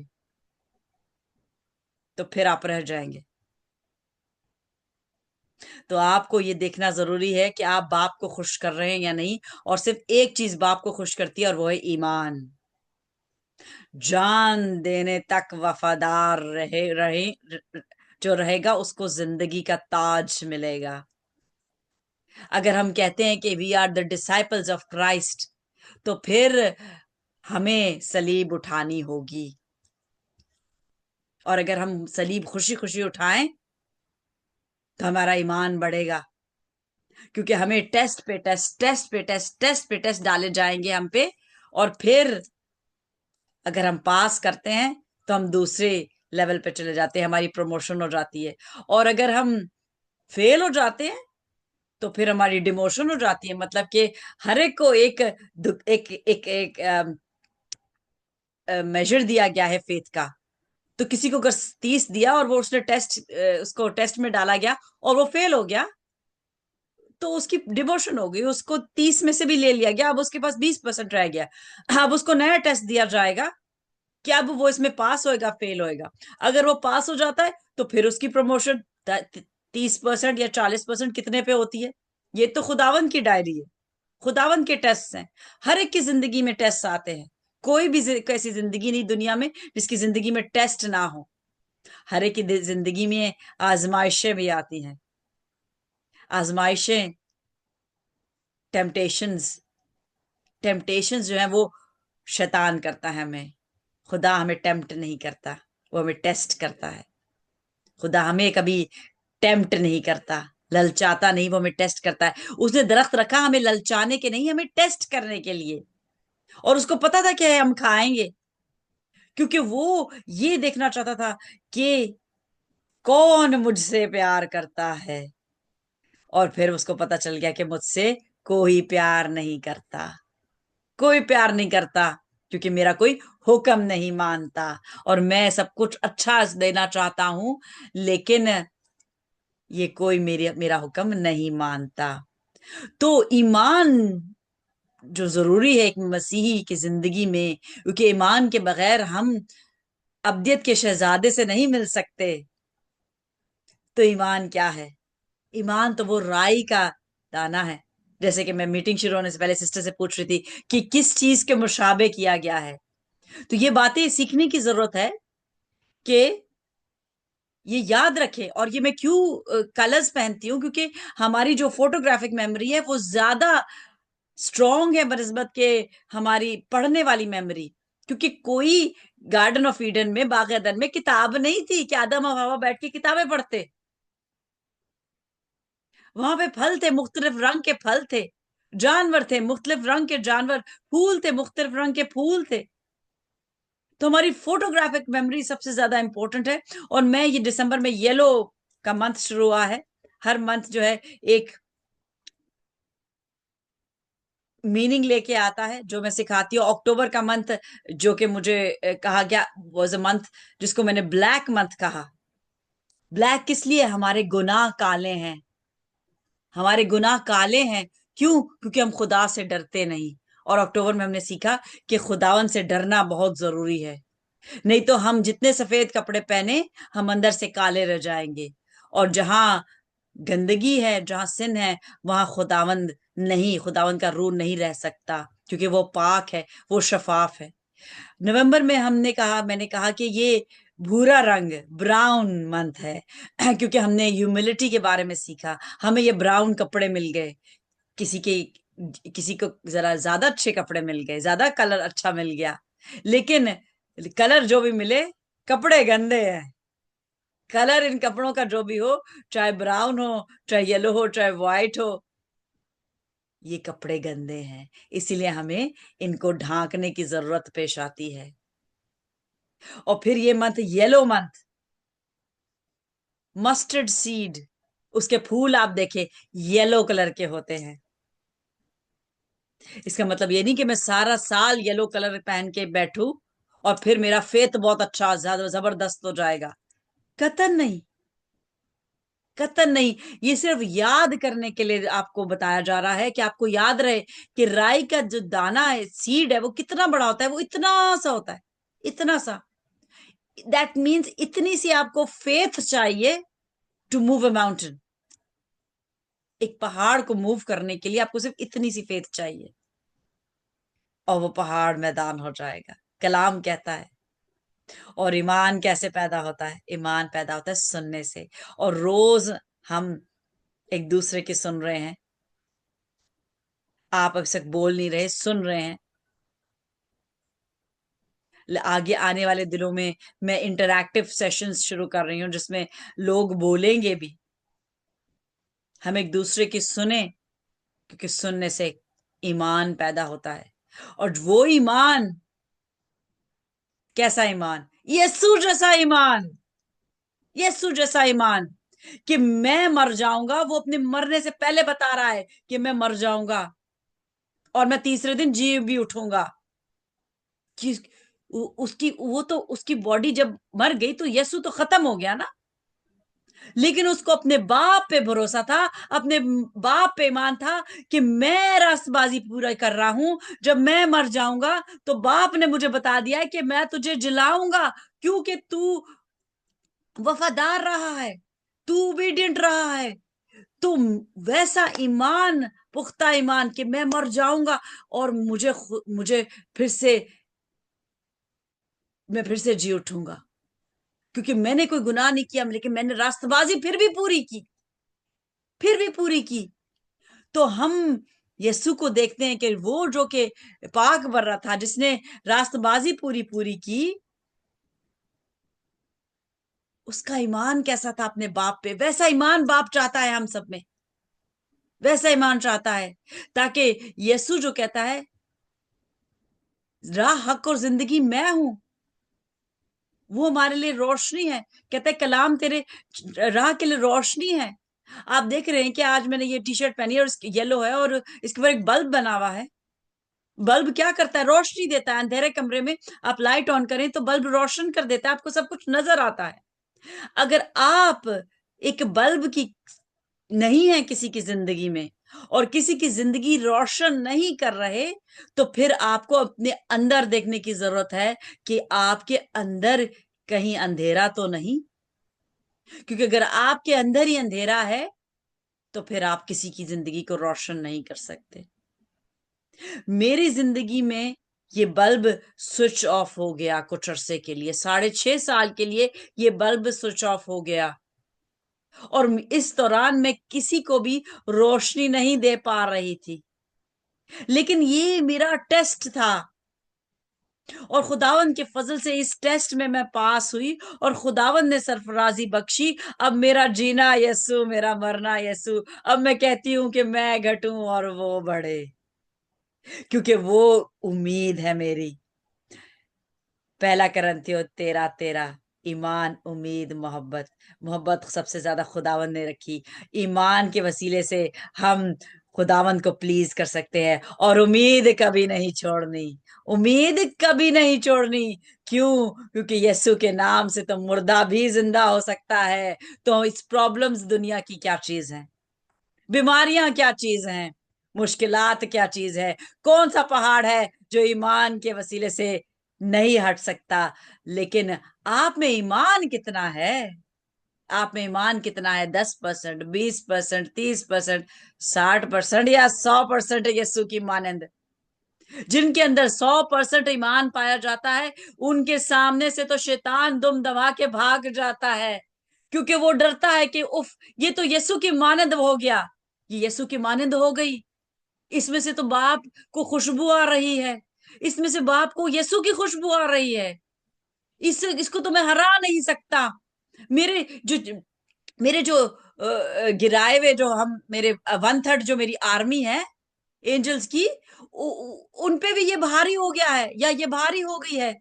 Speaker 2: तो फिर आप रह जाएंगे। तो आपको ये देखना जरूरी है कि आप बाप को खुश कर रहे हैं या नहीं। और सिर्फ एक चीज बाप को खुश करती है और वो है ईमान। जान देने तक वफादार रहे रहे जो रहेगा उसको जिंदगी का ताज मिलेगा। अगर हम कहते हैं कि we are the disciples of Christ तो फिर हमें सलीब उठानी होगी। और अगर हम सलीब खुशी खुशी उठाएं तो हमारा ईमान बढ़ेगा, क्योंकि हमें टेस्ट पे टेस्ट, टेस्ट पे टेस्ट, टेस्ट पे टेस्ट डाले जाएंगे हम पे। और फिर अगर हम पास करते हैं तो हम दूसरे लेवल पे चले जाते हैं, हमारी प्रमोशन हो जाती है। और अगर हम फेल हो जाते हैं तो फिर हमारी डिमोशन हो जाती है। मतलब कि हर एक को एक एक एक, एक मेजर दिया गया है फेथ का। तो किसी को अगर 30 दिया और वो उसने उसको टेस्ट में डाला गया और वो फेल हो गया तो उसकी डिमोशन हो गई, उसको 30 में से भी ले लिया गया, अब उसके पास 20% रह गया। अब उसको नया टेस्ट दिया जाएगा कि अब वो इसमें पास होएगा फेल होएगा। अगर वो पास हो जाता है तो फिर उसकी प्रमोशन 30% या 40% कितने पे होती है? ये तो खुदावन की डायरी है, खुदावन के टेस्ट हैं। हर एक की जिंदगी में टेस्ट आते हैं। कोई भी ऐसी जिंदगी नहीं दुनिया में जिसकी जिंदगी में टेस्ट ना हो। हर एक की जिंदगी में आजमाइशें भी आती हैं। आजमाइशें, टेम्पटेशंस। टेम्पटेशंस जो है वो शैतान करता है हमें। खुदा हमें टेम्प्ट नहीं करता, वो हमें टेस्ट करता है। खुदा हमें कभी टेम्प्ट नहीं करता, ललचाता नहीं, वो हमें टेस्ट करता है। उसने दरख्त रखा हमें ललचाने के नहीं, हमें टेस्ट करने के लिए। और उसको पता था कि हम खाएंगे, क्योंकि वो ये देखना चाहता था कि कौन मुझसे प्यार करता है। और फिर उसको पता चल गया कि मुझसे कोई प्यार नहीं करता, कोई प्यार नहीं करता, क्योंकि मेरा कोई हुक्म नहीं मानता। और मैं सब कुछ अच्छा देना चाहता हूं, लेकिन ये कोई मेरा हुक्म नहीं मानता। तो ईमान जो जरूरी है एक मसीही की जिंदगी में, क्योंकि ईमान के बगैर हम अब्दियत के शहजादे से नहीं मिल सकते। तो ईमान क्या है? ईमान तो वो राई का दाना है। जैसे कि मैं मीटिंग शुरू होने से पहले सिस्टर से पूछ रही थी कि किस चीज के मुशाबे किया गया है। तो ये बातें सीखने की जरूरत है कि ये याद रखें। और ये मैं क्यों कलर्स पहनती हूँ, क्योंकि हमारी जो फोटोग्राफिक मेमोरी है वो ज्यादा स्ट्रांग है बनस्बत के हमारी पढ़ने वाली मेमोरी। क्योंकि कोई गार्डन ऑफ ईडन में, बाग ईडन में किताब नहीं थी कि आदम और हवा बैठ के किताबें पढ़ते। वहां पे फल थे, मुख्तलिफ रंग के फल थे, जानवर थे, मुख्तलिफ रंग के जानवर, फूल थे, मुख्तलिफ रंग के फूल थे। तो हमारी फोटोग्राफिक मेमोरी सबसे ज्यादा इंपॉर्टेंट है। और मैं ये दिसंबर में येलो का मंथ शुरू हुआ है। हर मंथ जो है एक मीनिंग लेके आता है जो मैं सिखाती हूँ। अक्टूबर का मंथ जो कि मुझे कहा गया वाज अ मंथ जिसको मैंने ब्लैक मंथ कहा। ब्लैक किस लिए? हमारे गुनाह काले हैं। हमारे गुनाह काले हैं। क्यों? क्योंकि हम खुदा से डरते नहीं। और अक्टूबर में हमने सीखा कि खुदावन से डरना बहुत जरूरी है। नहीं तो हम जितने सफेद कपड़े पहने, हम अंदर से काले रह जाएंगे। और जहां गंदगी है, जहां सिन है, वहां खुदावंद नहीं, खुदावंद का रूह नहीं रह सकता, क्योंकि वो पाक है, वो शफाफ है। नवंबर में मैंने कहा कि ये भूरा रंग, ब्राउन मंथ है क्योंकि हमने ह्यूमिलिटी के बारे में सीखा। हमें ये ब्राउन कपड़े मिल गए। किसी के किसी को जरा ज्यादा अच्छे कपड़े मिल गए, ज्यादा कलर अच्छा मिल गया। लेकिन कलर जो भी मिले, कपड़े गंदे हैं। कलर इन कपड़ों का जो भी हो, चाहे ब्राउन हो, चाहे येलो हो, चाहे व्हाइट हो, ये कपड़े गंदे हैं। इसीलिए हमें इनको ढांकने की जरूरत पेश आती है। और फिर ये month yellow month, mustard seed, उसके फूल आप देखें येलो कलर के होते हैं। इसका मतलब ये नहीं कि मैं सारा साल येलो कलर पहन के बैठूं और फिर मेरा फेत बहुत अच्छा ज्यादा जबरदस्त हो जाएगा। कतन नहीं, कतन नहीं। ये सिर्फ याद करने के लिए आपको बताया जा रहा है कि आपको याद रहे कि राई का जो दाना है, सीड है, वो कितना बड़ा होता है। वो इतना सा होता है, इतना सा। दैट मीन्स इतनी सी आपको फेथ चाहिए टू मूव अ माउंटेन। एक पहाड़ को मूव करने के लिए आपको सिर्फ इतनी सी फेथ चाहिए और वो पहाड़ मैदान हो जाएगा। कलाम कहता है। और ईमान कैसे पैदा होता है? ईमान पैदा होता है सुनने से। और रोज हम एक दूसरे की सुन रहे हैं। आप अब तक बोल नहीं रहे, सुन रहे हैं। आगे आने वाले दिनों में मैं इंटरैक्टिव सेशंस शुरू कर रही हूँ जिसमें लोग बोलेंगे भी। हम एक दूसरे की सुने, क्योंकि सुनने से ईमान पैदा होता है। और वो ईमान, कैसा ईमान? यीशु जैसा ईमान। यीशु जैसा ईमान कि मैं मर जाऊंगा। वो अपने मरने से पहले बता रहा है कि मैं मर जाऊंगा और मैं तीसरे दिन जी भी उठूंगा। कि उसकी वो तो उसकी बॉडी जब मर गई तो यीशु तो खत्म हो गया ना। लेकिन उसको अपने बाप पे भरोसा था, अपने बाप पे ईमान था कि मैं रास्तबाजी पूरा कर रहा हूं। जब मैं मर जाऊंगा तो बाप ने मुझे बता दिया है कि मैं तुझे जिलाऊंगा, क्योंकि तू वफादार रहा है, तू ओबीडिएंट रहा है। तो वैसा ईमान, पुख्ता ईमान कि मैं मर जाऊंगा और मुझे फिर से मैं फिर से जी उठूंगा, क्योंकि मैंने कोई गुनाह नहीं किया, लेकिन मैंने रास्तबाजी फिर भी पूरी की, फिर भी पूरी की। तो हम यीशु को देखते हैं कि वो जो कि पाक बर्रा था, जिसने रास्तबाजी पूरी पूरी की, उसका ईमान कैसा था अपने बाप पे। वैसा ईमान बाप चाहता है हम सब में, वैसा ईमान चाहता है। ताकि यीशु जो कहता है राह, हक और जिंदगी मैं हूं, वो हमारे लिए रोशनी है। कहते हैं कलाम तेरे राह के लिए रोशनी है। आप देख रहे हैं कि आज मैंने ये टी शर्ट पहनी है और येलो है और इसके ऊपर एक बल्ब बना हुआ है। बल्ब क्या करता है? रोशनी देता है। अंधेरे कमरे में आप लाइट ऑन करें तो बल्ब रोशन कर देता है, आपको सब कुछ नजर आता है। अगर आप एक बल्ब की नहीं है किसी की जिंदगी में, और किसी की जिंदगी रोशन नहीं कर रहे, तो फिर आपको अपने अंदर देखने की जरूरत है कि आपके अंदर कहीं अंधेरा तो नहीं। क्योंकि अगर आपके अंदर ही अंधेरा है तो फिर आप किसी की जिंदगी को रोशन नहीं कर सकते। मेरी जिंदगी में ये बल्ब स्विच ऑफ हो गया कुछ अरसे के लिए, 6.5 साल के लिए ये बल्ब स्विच ऑफ हो गया, और इस दौरान मैं किसी को भी रोशनी नहीं दे पा रही थी। लेकिन ये मेरा टेस्ट था, और खुदावन के फजल से इस टेस्ट में मैं पास हुई, और खुदावन ने सरफराजी बख्शी। अब मेरा जीना यसु, मेरा मरना यसु। अब मैं कहती हूं कि मैं घटूं और वो बढ़े, क्योंकि वो उम्मीद है मेरी। पहला करंथियों 13:13, ईमान, उम्मीद, मोहब्बत। मोहब्बत सबसे ज्यादा खुदावन ने रखी। ईमान के वसीले से हम खुदावन को प्लीज कर सकते हैं, और उम्मीद कभी नहीं छोड़नी। उम्मीद कभी नहीं छोड़नी। क्यों? क्योंकि यीशु के नाम से तो मुर्दा भी जिंदा हो सकता है। तो इस प्रॉब्लम्स दुनिया की क्या चीज है? बीमारियां क्या चीज हैं? मुश्किलात क्या चीज है? कौन सा पहाड़ है जो ईमान के वसीले से नहीं हट सकता? लेकिन आप में ईमान कितना है? आप में ईमान कितना है? 10%, 20%, 30%, 60% या 100% यीशु की मानंद? जिनके अंदर 100% ईमान पाया जाता है, उनके सामने से तो शैतान दुम दबा के भाग जाता है, क्योंकि वो डरता है कि उफ, ये तो यीशु की मानंद हो गया, ये यीशु की मानंद हो गई। इसमें से तो बाप को खुशबू आ रही है, इसमें से बाप को यीशु की खुशबू आ रही है। इसको तो मैं हरा नहीं सकता। मेरे जो मेरे जो गिराए हुए, जो हम मेरे 1/3 जो मेरी आर्मी है एंजल्स की, उन पे भी ये भारी हो गया है, या ये भारी हो गई है।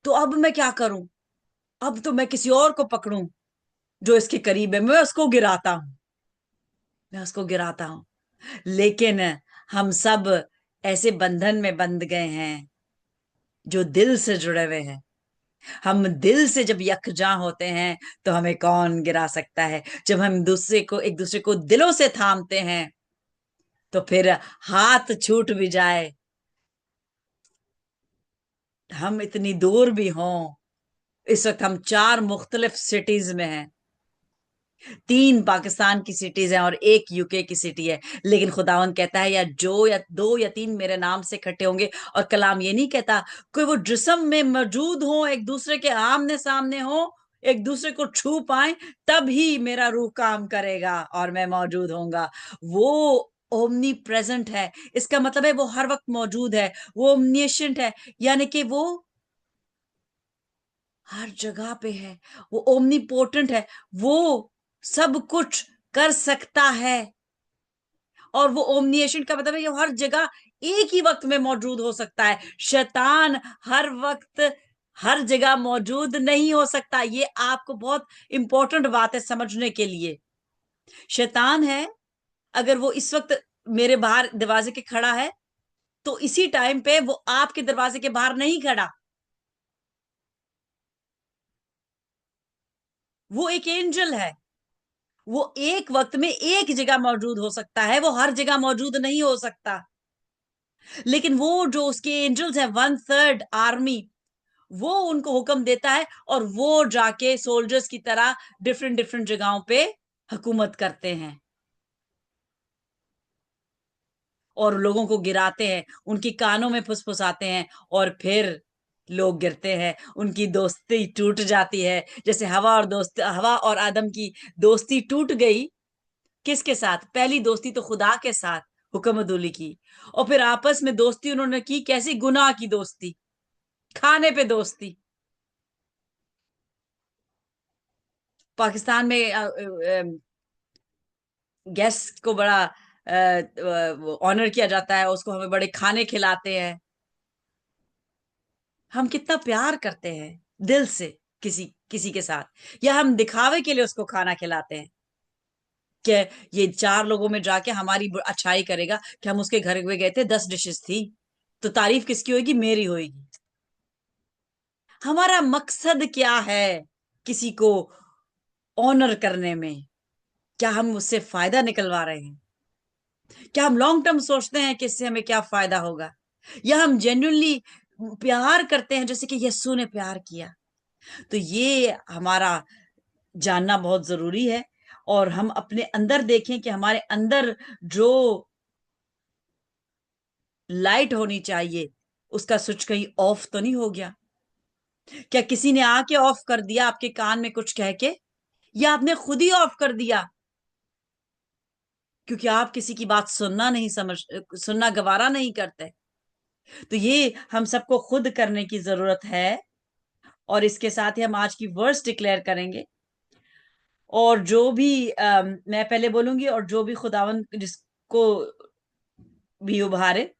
Speaker 2: तो अब मैं क्या करूं? अब तो मैं किसी और को पकड़ूं जो इसके करीब है, मैं उसको गिराता हूं, मैं उसको गिराता हूं। लेकिन हम सब ऐसे बंधन में बंध गए हैं जो दिल से जुड़े हुए हैं। हम दिल से जब यकजा होते हैं तो हमें कौन गिरा सकता है? जब हम एक दूसरे को दिलों से थामते हैं, तो फिर हाथ छूट भी जाए, हम इतनी दूर भी हों। इस वक्त हम 4 मुख्तलिफ सिटीज में हैं। 3 पाकिस्तान की सिटीज हैं और 1 यूके की सिटी है। लेकिन खुदावन कहता है, या 2 या 3 मेरे नाम से इकट्ठे होंगे। और कलाम ये नहीं कहता कोई वो जिस्म में मौजूद हो, एक दूसरे के आमने सामने हो, एक दूसरे को छू पाए, तब ही मेरा रूह काम करेगा और मैं मौजूद होऊंगा। वो ओमनी प्रेजेंट है। इसका मतलब है वो हर वक्त मौजूद है। वो ओमनिशेंट है, यानी कि वो हर जगह पे है। वो ओमनी पोटेंट है। वो सब कुछ कर सकता है। और वो ओमनिएशन का मतलब है कि वो हर जगह एक ही वक्त में मौजूद हो सकता है। शैतान हर वक्त हर जगह मौजूद नहीं हो सकता। ये आपको बहुत इंपॉर्टेंट बात है समझने के लिए। शैतान है, अगर वो इस वक्त मेरे बाहर दरवाजे के खड़ा है, तो इसी टाइम पे वो आपके दरवाजे के बाहर नहीं खड़ा। वो एक एंजल है। वो एक वक्त में एक जगह मौजूद हो सकता है, वो हर जगह मौजूद नहीं हो सकता। लेकिन वो जो उसके एंजल्स है, 1/3 आर्मी, वो उनको हुक्म देता है, और वो जाके सोल्जर्स की तरह डिफरेंट डिफरेंट जगहों पे हुकूमत करते हैं और लोगों को गिराते हैं, उनकी कानों में फुसफुसाते हैं, और फिर लोग गिरते हैं, उनकी दोस्ती टूट जाती है। जैसे हवा और आदम की दोस्ती टूट गई। किसके साथ? पहली दोस्ती तो खुदा के साथ, हुक्म अदूली की। और फिर आपस में दोस्ती उन्होंने की कैसी? गुनाह की दोस्ती, खाने पे दोस्ती। पाकिस्तान में गेस्ट को बड़ा ऑनर किया जाता है, उसको हमें बड़े खाने खिलाते हैं। हम कितना प्यार करते हैं दिल से किसी किसी के साथ, या हम दिखावे के लिए उसको खाना खिलाते हैं कि ये 4 लोगों में जाके हमारी अच्छाई करेगा, कि हम उसके घर में गए थे, 10 डिशेस थी, तो तारीफ किसकी होगी? मेरी होगी। हमारा मकसद क्या है किसी को ऑनर करने में? क्या हम उससे फायदा निकलवा रहे हैं? क्या हम लॉन्ग टर्म सोचते हैं कि इससे हमें क्या फायदा होगा, या हम जेन्युइनली प्यार करते हैं जैसे कि यीशु ने प्यार किया? तो ये हमारा जानना बहुत जरूरी है। और हम अपने अंदर देखें कि हमारे अंदर जो लाइट होनी चाहिए उसका स्विच कहीं ऑफ तो नहीं हो गया? क्या किसी ने आके ऑफ कर दिया आपके कान में कुछ कह के, या आपने खुद ही ऑफ कर दिया क्योंकि आप किसी की बात सुनना गवारा नहीं करते? तो ये हम सबको खुद करने की जरूरत है। और इसके साथ ही हम आज की वर्स डिक्लेयर करेंगे। और जो भी मैं पहले बोलूंगी, और जो भी खुदावन जिसको भी उभारे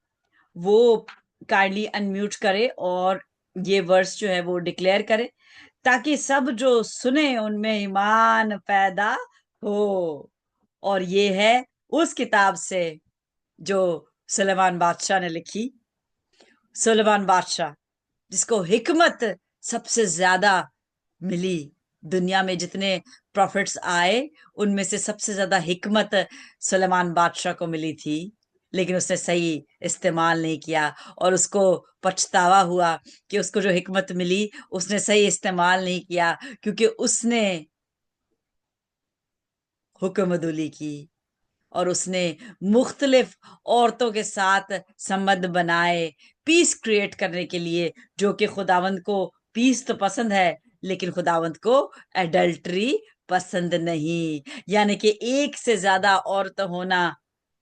Speaker 2: वो काइंडली अनम्यूट करे और ये वर्स जो है वो डिक्लेयर करे, ताकि सब जो सुने उनमें ईमान पैदा हो। और ये है उस किताब से जो सुलेमान बादशाह ने लिखी। सुलेमान बादशाह जिसको हिकमत सबसे ज्यादा मिली। दुनिया में जितने प्रॉफिट्स आए उनमें से सबसे ज्यादा हिकमत सुलेमान बादशाह को मिली थी, लेकिन उसने सही इस्तेमाल नहीं किया। और उसको पछतावा हुआ कि उसको जो हिकमत मिली उसने सही इस्तेमाल नहीं किया, क्योंकि उसने हुक्मदुली की और उसने मुख्तलिफ औरतों के साथ संबंध बनाए पीस क्रिएट करने के लिए, जो कि खुदावंद को पीस तो पसंद है लेकिन खुदावंद को एडल्ट्री पसंद नहीं। यानी कि एक से ज्यादा औरत होना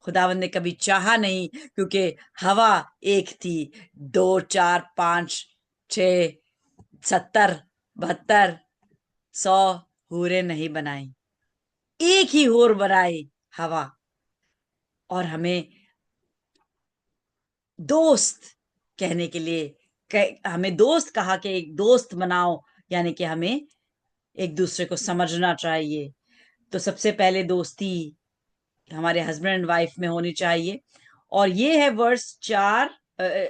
Speaker 2: खुदावंद ने कभी चाहा नहीं, क्योंकि हवा एक थी। 2 4 5 6 70 72 100 हूरें नहीं बनाई, एक ही हूर बनाई, हवा। और हमें दोस्त कहने के लिए हमें दोस्त कहा कि एक दोस्त बनाओ, यानी कि हमें एक दूसरे को समझना चाहिए। तो सबसे पहले दोस्ती हमारे हस्बैंड एंड वाइफ में होनी चाहिए। और ये है वर्स 4,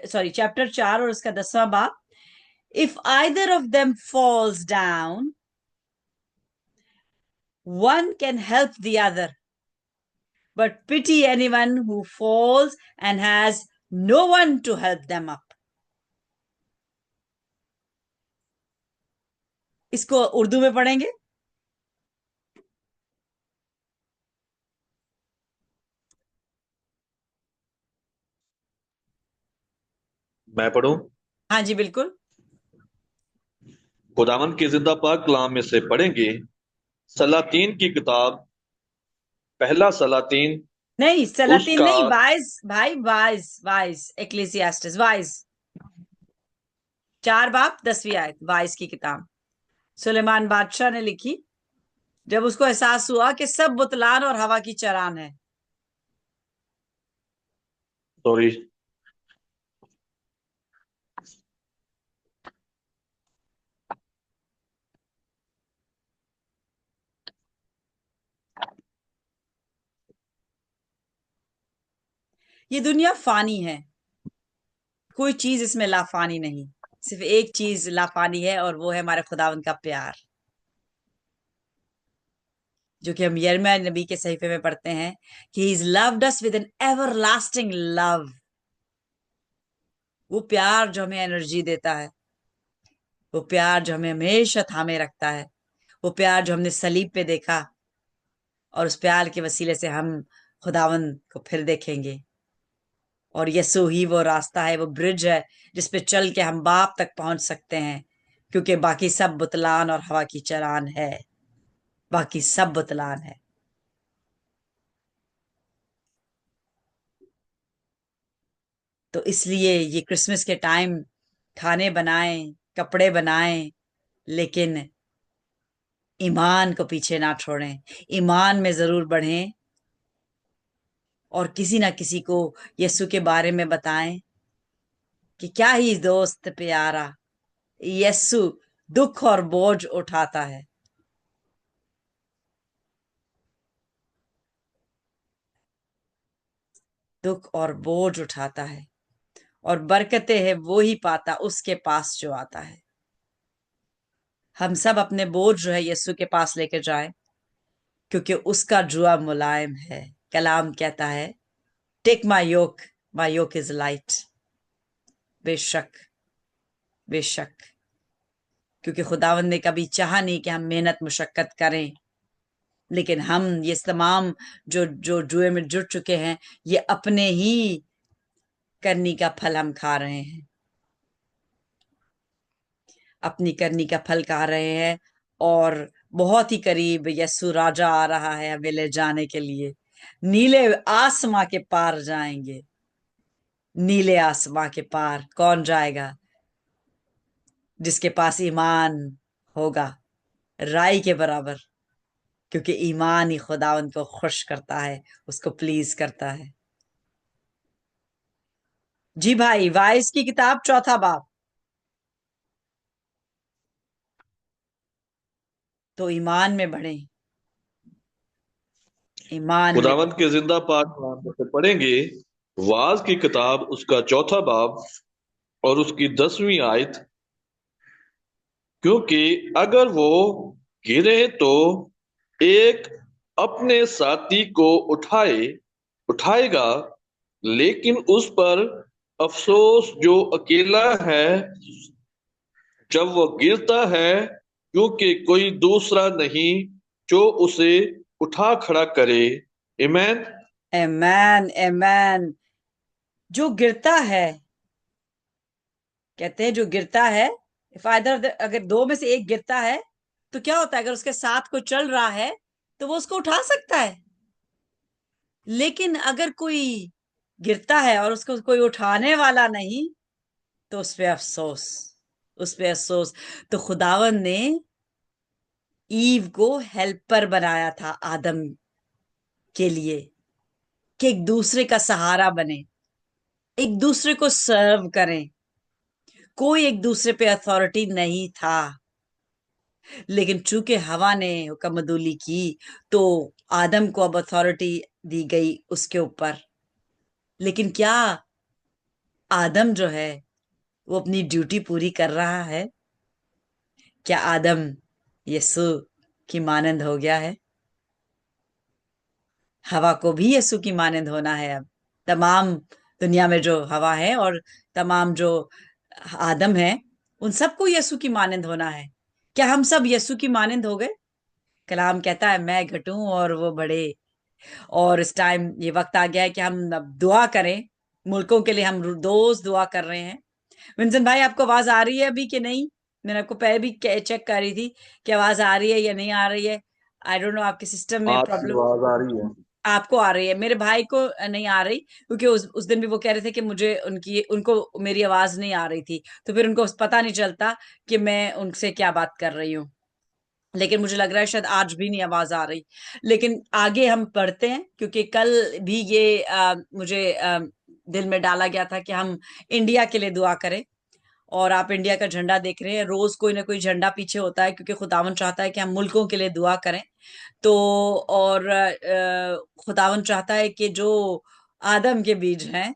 Speaker 2: सॉरी चैप्टर 4 और उसका 10वां बाब। If either of them falls down one can help the other, but pity anyone who falls and has no one to help them up. इसको उर्दू में पढ़ेंगे।
Speaker 1: मैं पढ़ूं?
Speaker 2: हाँ जी बिल्कुल।
Speaker 1: खुदावन की जिंदा पाक कलाम में से पढ़ेंगे। सलातीन की किताब, पहला सलातीन
Speaker 2: नहीं, सलातीन
Speaker 1: उसका।
Speaker 2: नहीं, वाइज भाई, वाइज वाइज एक्लेसियास्टिस वाइज। 4 बाब 10वीं आयत, वाइज की किताब सुलेमान बादशाह ने लिखी जब उसको एहसास हुआ कि सब बुतलान और हवा की चरान है।
Speaker 1: सॉरी।
Speaker 2: ये दुनिया फानी है, कोई चीज इसमें लाफानी नहीं। सिर्फ एक चीज लाफानी है और वो है हमारे खुदावन का प्यार, जो कि हम यिर्मयाह नबी के सहीफे में पढ़ते हैं कि he is loved us with an everlasting love. वो प्यार जो हमें एनर्जी देता है, वो प्यार जो हमें हमेशा थामे रखता है, वो प्यार जो हमने सलीब पे देखा, और उस प्यार के वसीले से हम खुदावन को फिर देखेंगे। और यीशु ही वो रास्ता है, वो ब्रिज है जिस पे चल के हम बाप तक पहुंच सकते हैं, क्योंकि बाकी सब बुतलान और हवा की चरान है। बाकी सब बुतलान है। तो इसलिए ये क्रिसमस के टाइम खाने बनाएं, कपड़े बनाएं, लेकिन ईमान को पीछे ना छोड़ें। ईमान में जरूर बढ़ें और किसी ना किसी को यीशु के बारे में बताएं कि क्या ही दोस्त प्यारा यीशु दुख और बोझ उठाता है। दुख और बोझ उठाता है और बरकतें है वो ही पाता उसके पास जो आता है। हम सब अपने बोझ जो है यीशु के पास लेके जाएं, क्योंकि उसका जुआ मुलायम है। कलाम कहता है take my yoke is light. बेशक, बेशक, क्योंकि खुदावंद ने कभी चाहा नहीं कि हम मेहनत मुशक्कत करें, लेकिन हम ये तमाम जो जो जुए में जुट चुके हैं, ये अपने ही करनी का फल हम खा रहे हैं, अपनी करनी का फल खा रहे हैं। और बहुत ही करीब यस्सु राजा आ रहा है हमें ले जाने के लिए। नीले आसमां के पार जाएंगे। नीले आसमां के पार कौन जाएगा? जिसके पास ईमान होगा राई के बराबर, क्योंकि ईमान ही खुदावंद को खुश करता है, उसको प्लीज करता है। जी भाई, वाइस की किताब चौथा बाब। तो ईमान में बढ़े, ईमान में।
Speaker 1: खुदावंत के जिंदा पाक कलाम में से पढ़ेंगे वाज की किताब, उसका चौथा बाब और उसकी 10वीं आयत। क्योंकि अगर वो गिरे तो एक अपने साथी को उठाएगा, लेकिन उस पर अफसोस जो अकेला है जब वो गिरता है, क्योंकि कोई दूसरा नहीं जो उसे उठा खड़ा करे। आमीन।
Speaker 2: एमैन, एमैन। जो गिरता है, कहते हैं जो गिरता है, इफ आइदर, अगर दो में से एक गिरता है तो क्या होता है? अगर उसके साथ कोई चल रहा है तो वो उसको उठा सकता है। लेकिन अगर कोई गिरता है और उसको कोई उठाने वाला नहीं, तो उस पे अफसोस, उस पे अफसोस। तो खुदावन ने ईव को हेल्पर बनाया था आदम के लिए, कि एक दूसरे का सहारा बने, एक दूसरे को सर्व करें। कोई एक दूसरे पे अथॉरिटी नहीं था, लेकिन चूंकि हवा ने हुक्मदुली की तो आदम को अब अथॉरिटी दी गई उसके ऊपर। लेकिन क्या आदम जो है वो अपनी ड्यूटी पूरी कर रहा है? क्या आदम यीशु की मानंद हो गया है? हवा को भी यीशु की मानंद होना है अब। तमाम दुनिया में जो हवा है और तमाम जो आदम है, उन सबको यीशु की मानंद होना है। क्या हम सब यीशु की मानंद हो गए? कलाम कहता है मैं घटूं और वो बढ़े। और इस टाइम ये वक्त आ गया है कि हम अब दुआ करें मुल्कों के लिए। हम रोज दुआ कर रहे हैं। विंसन भाई, आपको आवाज आ रही है अभी कि नहीं? मैंने आपको पहले भी चेक कर रही थी कि आवाज आ रही है या नहीं आ रही है। आई डोंट नो आपके सिस्टम में
Speaker 1: आपकी
Speaker 2: प्रॉब्लम।
Speaker 1: आवाज आ रही है।
Speaker 2: आपको आ रही है, मेरे भाई को नहीं आ रही, क्योंकि उस दिन भी वो कह रहे थे कि मुझे उनको मेरी आवाज नहीं आ रही थी, तो फिर उनको पता नहीं चलता कि मैं उनसे क्या बात कर रही हूँ। लेकिन मुझे लग रहा है शायद आज भी नहीं आवाज आ रही। लेकिन आगे हम पढ़ते हैं, क्योंकि कल भी ये मुझे दिल में डाला गया था कि हम इंडिया के लिए दुआ करें। और आप इंडिया का झंडा देख रहे हैं, रोज कोई ना कोई झंडा पीछे होता है, क्योंकि खुदावन चाहता है कि हम मुल्कों के लिए दुआ करें। तो और खुदावन चाहता है कि जो आदम के बीज हैं,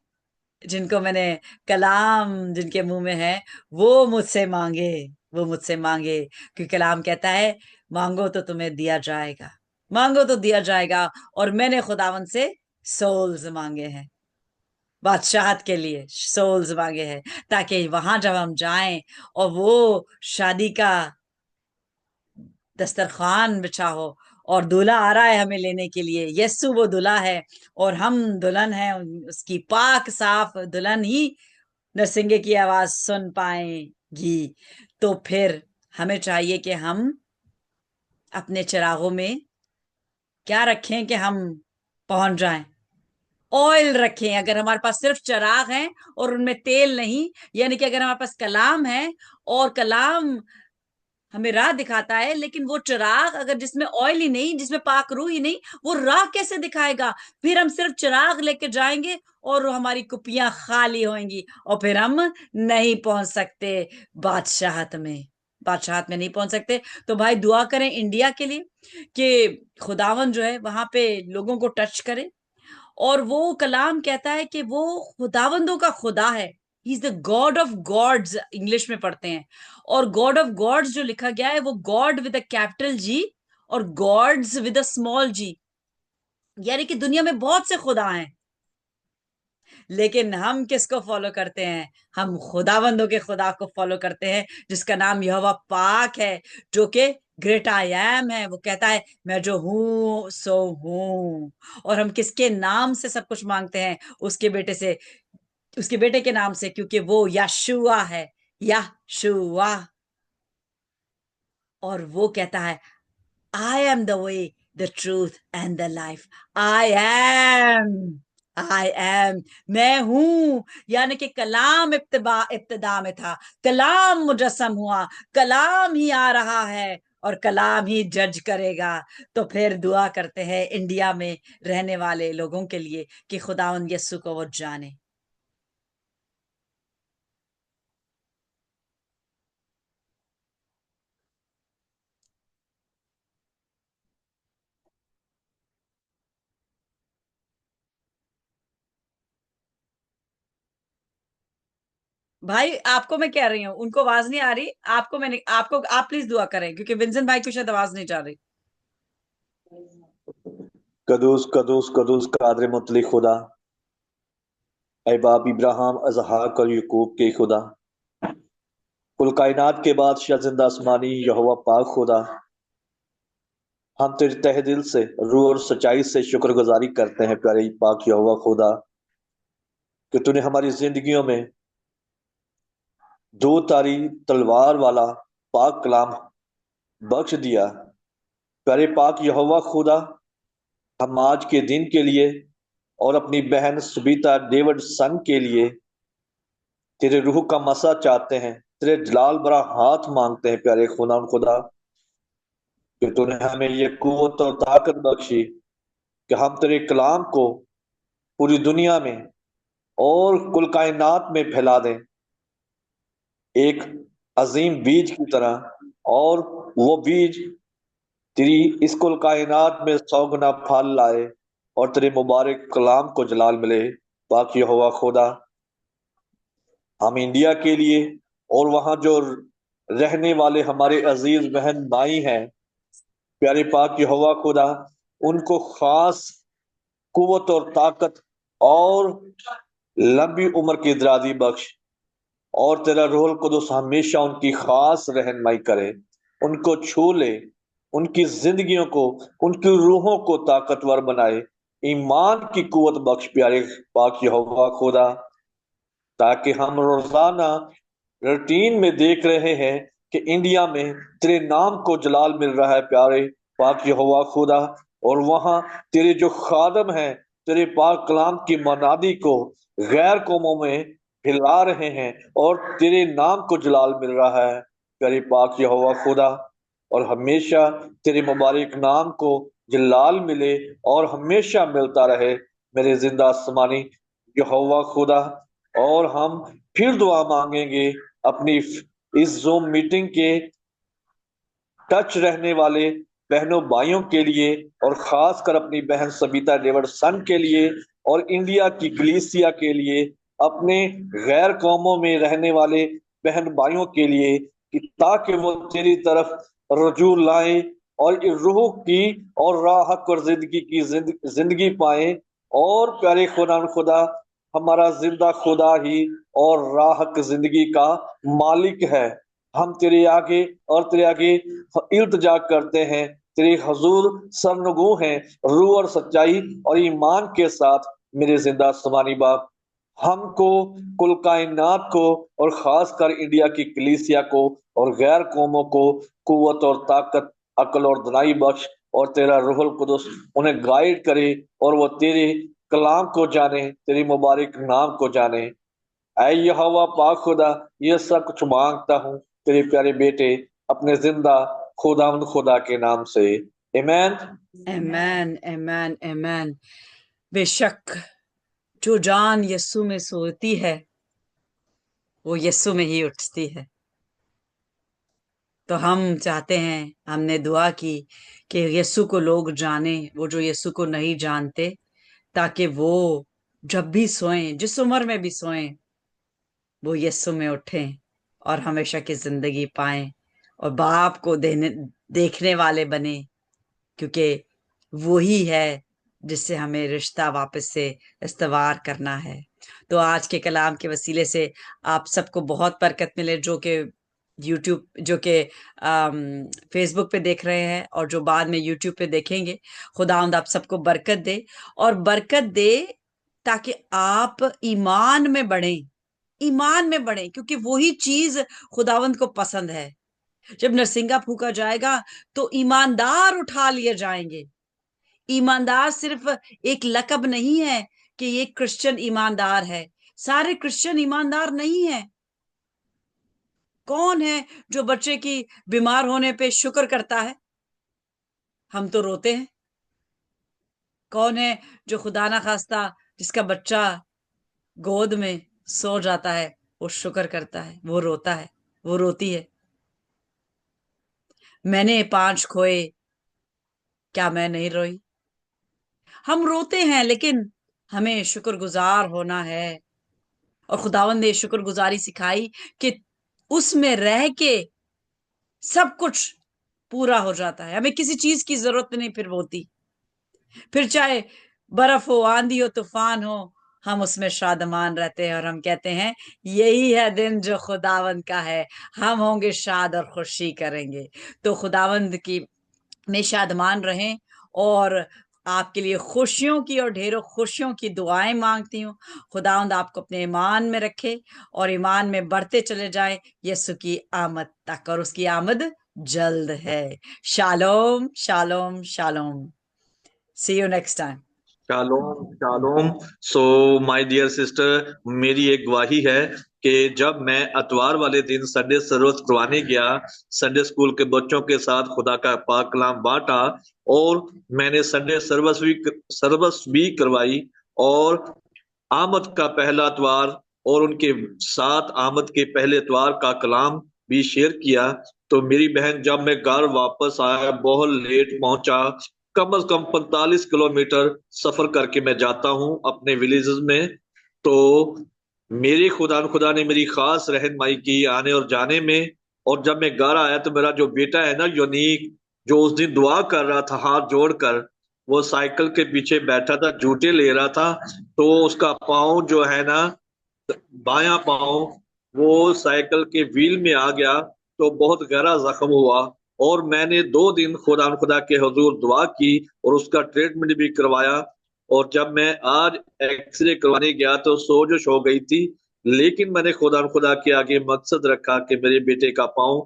Speaker 2: जिनको मैंने कलाम जिनके मुंह में है, वो मुझसे मांगे, वो मुझसे मांगे। क्योंकि कलाम कहता है मांगो तो तुम्हें दिया जाएगा, मांगो तो दिया जाएगा। और मैंने खुदावन से सोल्स मांगे हैं, बादशाहत के लिए सोल्स मांगे हैं, ताकि वहां जब हम जाएं और वो शादी का दस्तरखान बिछा हो और दूल्हा आ रहा है हमें लेने के लिए, यस्सु वो दूल्हा है और हम दुल्हन है, उसकी पाक साफ दुल्हन ही नरसिंगे की आवाज सुन पाएगी। तो फिर हमें चाहिए कि हम अपने चिरागों में क्या रखें कि हम पहुंच जाएं? ऑयल रखें। अगर हमारे पास सिर्फ चिराग हैं और उनमें तेल नहीं, यानी कि अगर हमारे पास कलाम है और कलाम हमें राह दिखाता है, लेकिन वो चिराग अगर जिसमें ऑयल ही नहीं, जिसमें पाक रूह ही नहीं, वो राह कैसे दिखाएगा? फिर हम सिर्फ चिराग लेके जाएंगे और हमारी कुपियां खाली होंगी और फिर हम नहीं पहुंच सकते बादशाहत में, बादशाहत में नहीं पहुंच सकते। तो भाई दुआ करें इंडिया के लिए कि खुदावन जो है वहां पे लोगों को टच करे। और वो कलाम कहता है कि वो खुदावंदों का खुदा है। He is the God of gods, English में पढ़ते हैं। और गॉड ऑफ गॉड्स जो लिखा गया है वो God with a capital G और गॉड्स विद अ स्मॉल जी, यानी कि दुनिया में बहुत से खुदा हैं। लेकिन हम किसको फॉलो करते हैं? हम खुदावंदों के खुदा को फॉलो करते हैं, जिसका नाम यहोवा पाक है, जो कि ग्रेट आई एम है। वो कहता है मैं जो हूं सो हूं। और हम किसके नाम से सब कुछ मांगते हैं? उसके बेटे से, उसके बेटे के नाम से, क्योंकि वो यशुआ है, यशुआ। और वो कहता है I am the way, the truth and the life. I am, मैं हूं। यानी कि कलाम इब्तिदा में था, कलाम मुजस्सम हुआ, कलाम ही आ रहा है और कलाम ही जज करेगा। तो फिर दुआ करते हैं इंडिया में रहने वाले लोगों के लिए कि खुदावंद यस्सु को वो जाने। भाई आपको मैं कह रही हूँ, उनको आवाज नहीं आ रही आपको, मैंने आपको, आप प्लीज दुआ करें क्योंकि विंसन भाई को शायद आवाज नहीं जा रही।
Speaker 1: कदूस कदूस कदूस कादर मुतली खुदा, ऐ बाप इब्राहिम अजहाक और यकूब के खुदा, कुल कायनात के बादशाह जिंदा आसमानी यहोवा पाक खुदा, हम तेरे तहे दिल से, रूह और सच्चाई से शुक्रगुजारी करते हैं प्यारे पाक यहोवा खुदा, कि तूने हमारी जिंदगियों में दो तारी तलवार वाला पाक कलाम बख्श दिया। प्यारे पाक यहोवा खुदा, हम आज के दिन के लिए और अपनी बहन सुबीता डेविड सन के लिए तेरे रूह का मसा चाहते हैं, तेरे जलाल भरा हाथ मांगते हैं प्यारे खुदा खुदा, कि तूने हमें ये कुव्वत और ताकत बख्शी कि हम तेरे कलाम को पूरी दुनिया में और कुल कायनात में फैला दें, एक अजीम बीज की तरह। और वो बीज तेरी इस कुल कायनात में 100 गुना फल लाए और तेरे मुबारक कलाम को जलाल मिले। बाकी हुआ खुदा, हम इंडिया के लिए और वहां जो रहने वाले हमारे अजीज बहन भाई हैं, प्यारे पाक यहोवा खुदा, उनको खास कुवत और ताकत और लंबी उम्र की दराजी बख्श, और तेरा रूहुल कुदुस हमेशा उनकी खास रहनुमाई करे, उनको छू ले, उनकी जिंदगियों को, उनकी रूहों को ताकतवर बनाए, ईमान की कुवत बख्श प्यारे पाक यहोवा खुदा, ताकि हम रोजाना रूटीन में देख रहे हैं कि इंडिया में तेरे नाम को जलाल मिल रहा है प्यारे पाक यहोवा खुदा, और वहां तेरे जो खादम हैं तेरे पाक कलाम की मनादी को गैर कौमों में फैला रहे हैं और तेरे नाम को जलाल मिल रहा है प्यारे पाक यहोवा खुदा। और हमेशा तेरे मुबारक नाम को जलाल मिले और हमेशा मिलता रहे मेरे जिंदा आसमानी यहोवा खुदा। और हम फिर दुआ मांगेंगे अपनी इस जूम मीटिंग के टच रहने वाले बहनों भाइयों के लिए, और खासकर अपनी बहन सबिता डेविड सन के लिए और इंडिया की कलीसिया के लिए, अपने गैर कौमों में रहने वाले बहन भाइयों के लिए, कि ताकि वो तेरी तरफ रुजू लाएं और इस रूह की और राह हक और जिंदगी की जिंदगी पाएं। और प्यारे खुदा खुदा, हमारा जिंदा खुदा ही और राह हक जिंदगी का मालिक है। हम तेरे आगे और तेरे आगे इल्तिजा करते हैं, तेरे हजूर सरनगू हैं रूह और सच्चाई और ईमान के साथ मेरे जिंदा समानी बाप, हमको, कुल कायनात को और खासकर इंडिया की कलीसिया को और गैर कौमों को कुव्वत और ताकत, अकल और दनाई बख्श, और तेरा रूहुल कुदुस उन्हें गाइड करे और वो तेरे कलाम को जाने, तेरी मुबारक नाम को जाने। ऐ यहोवा पाक खुदा, ये सब कुछ मांगता हूँ तेरे प्यारे बेटे अपने जिंदा खुदावंद खुदा के नाम से, आमीन।
Speaker 2: आमेन, आमेन, आमेन। बेशक जो जान यस्सु में सोती है वो यस्सु में ही उठती है। तो हम चाहते हैं, हमने दुआ की कि यस्सु को लोग जाने, वो जो यस्सु को नहीं जानते, ताकि वो जब भी सोएं, जिस उम्र में भी सोएं, वो यस्सु में उठें और हमेशा की जिंदगी पाएं और बाप को देखने वाले बने, क्योंकि वो ही है जिससे हमें रिश्ता वापस से इस्तवार करना है। तो आज के कलाम के वसीले से आप सबको बहुत बरकत मिले, जो कि यूट्यूब, जो कि फेसबुक पे देख रहे हैं और जो बाद में यूट्यूब पे देखेंगे। खुदावंद आप सबको बरकत दे, और बरकत दे ताकि आप ईमान में बढ़ें, ईमान में बढ़ें, क्योंकि वही चीज खुदावंद को पसंद है। जब नरसिंगा फूका जाएगा तो ईमानदार उठा लिए जाएंगे। ईमानदार सिर्फ एक लकब नहीं है कि ये क्रिश्चियन ईमानदार है, सारे क्रिश्चियन ईमानदार नहीं है। कौन है जो बच्चे की बीमार होने पे शुक्र करता है? हम तो रोते हैं। कौन है जो खुदा ना खास्ता जिसका बच्चा गोद में सो जाता है, वो शुक्र करता है, वो रोता है, वो रोती है? मैंने 5 खोए, क्या मैं नहीं रोई? हम रोते हैं, लेकिन हमें शुक्रगुजार होना है। और खुदावंद ने शुक्रगुजारी सिखाई कि उसमें रह के सब कुछ पूरा हो जाता है, हमें किसी चीज की जरूरत नहीं फिर होती। फिर चाहे बर्फ हो, आंधी हो, तूफान हो, हम उसमें शादमान रहते हैं और हम कहते हैं यही है दिन जो खुदावंद का है, हम होंगे शाद और खुशी करेंगे। तो खुदावंद की में शादमान रहें, और आपके लिए खुशियों की और ढेरों खुशियों की दुआएं मांगती हूँ। खुदावंद आपको अपने ईमान में रखे और ईमान में बढ़ते चले जाए यीशु की आमद तक, और उसकी आमद जल्द है। Shalom shalom shalom. See you next time.
Speaker 1: Shalom shalom. So my dear sister, मेरी एक गवाही है कि जब मैं अतवार वाले दिन संडे सर्विस करवाने गया, संडे स्कूल के बच्चों के साथ खुदा का पाक कलाम बांटा, और मैंने संडे सर्विस भी करवाई, और आमद का पहला अतवार और उनके साथ आमद के पहले अतवार का कलाम भी शेयर किया। तो मेरी बहन, जब मैं घर वापस आया बहुत लेट पहुंचा, कम से कम 45 किलोमीटर सफर करके मैं जाता हूं अपने विलेजेस में। तो मेरे खुदा ने मेरी खास रहनुमाई की आने और जाने में। और जब मैं घर आया तो मेरा जो बेटा है ना, यूनिक, जो उस दिन दुआ कर रहा था हाथ जोड़कर, वो साइकिल के पीछे बैठा था, जूते ले रहा था। तो उसका पाँव जो है ना, बायां पाँव, वो साइकिल के व्हील में आ गया, तो बहुत गहरा जख्म हुआ। और मैंने 2 दिन खुदा के हुजूर दुआ की और उसका ट्रीटमेंट भी करवाया। और जब मैं आज एक्सरे करवाने गया तो सोजश हो गई थी, लेकिन मैंने खुदा के आगे मकसद रखा कि मेरे बेटे का पाँव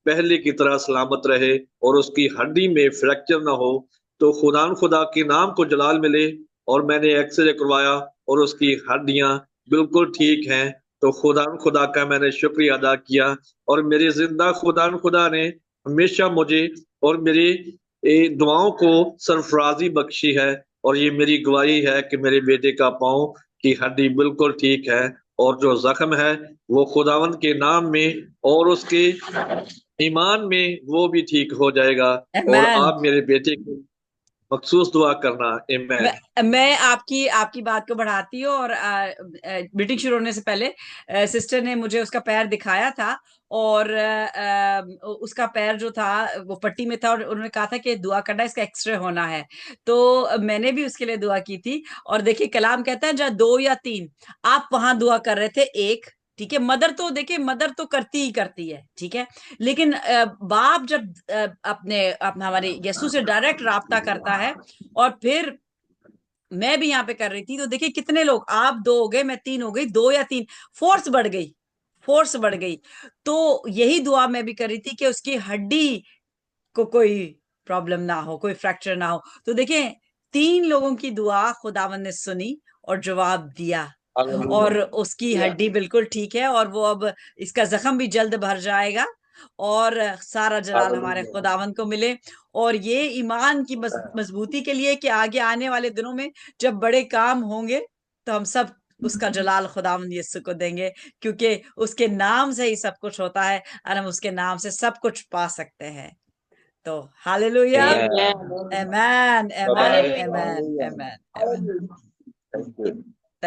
Speaker 1: पहले की तरह सलामत रहे और उसकी हड्डी में फ्रैक्चर ना हो। तो खुदा के नाम को जलाल मिले। और मैंने एक्सरे करवाया और उसकी हड्डियां बिल्कुल ठीक हैं। तो खुदा का मैंने शुक्रिया अदा किया। और मेरे जिंदा खुदा ने हमेशा मुझे और मेरी दुआओं को सरफराजी बख्शी है। और ये मेरी गवाही है कि मेरे बेटे का पाँव की हड्डी बिल्कुल ठीक है, और जो जख्म है वो खुदावंद के नाम में और उसके ईमान में वो भी ठीक हो जाएगा। और
Speaker 2: आमेन।
Speaker 1: आप मेरे बेटे की मखसूस दुआ करना। आमीन।
Speaker 2: मैं आपकी आपकी बात को बढ़ाती हूँ, और मीटिंग शुरू होने से पहले सिस्टर ने मुझे उसका पैर दिखाया था, और उसका पैर जो था वो पट्टी में था, और उन्होंने कहा था कि दुआ करना, इसका एक्सरे होना है। तो मैंने भी उसके लिए दुआ की थी। और देखिए कलाम कहता है जहाँ 2 या 3, आप वहां दुआ कर रहे थे, एक, ठीक है। मदर तो देखिए, मदर तो करती ही करती है, ठीक है। लेकिन बाप जब अपने हमारे यीशु से डायरेक्ट राब्ता करता है, और फिर मैं भी यहाँ पे कर रही थी, तो देखिए कितने लोग, आप 2 हो गए, मैं 3 हो गई, 2 या 3, फोर्स बढ़ गई, फोर्स बढ़ गई। तो यही दुआ मैं भी कर रही थी कि उसकी हड्डी को कोई प्रॉब्लम ना हो, कोई फ्रैक्चर ना हो। तो देखिए 3 लोगों की दुआ खुदावन ने सुनी और जवाब दिया, और उसकी हड्डी बिल्कुल ठीक है, और वो अब इसका जख्म भी जल्द भर जाएगा, और सारा जलाल हमारे खुदावंद को मिले। और ये ईमान की मजबूती के लिए कि आगे आने वाले दिनों में जब बड़े काम होंगे तो हम सब उसका जलाल खुदावंद यीशु को देंगे, क्योंकि उसके नाम से ही सब कुछ होता है, और हम उसके नाम से सब कुछ पा सकते हैं। तो hallelujah,
Speaker 1: Amen.
Speaker 2: Amen, amen,
Speaker 1: Bye-bye.
Speaker 2: Amen, amen, amen.
Speaker 1: Thank you.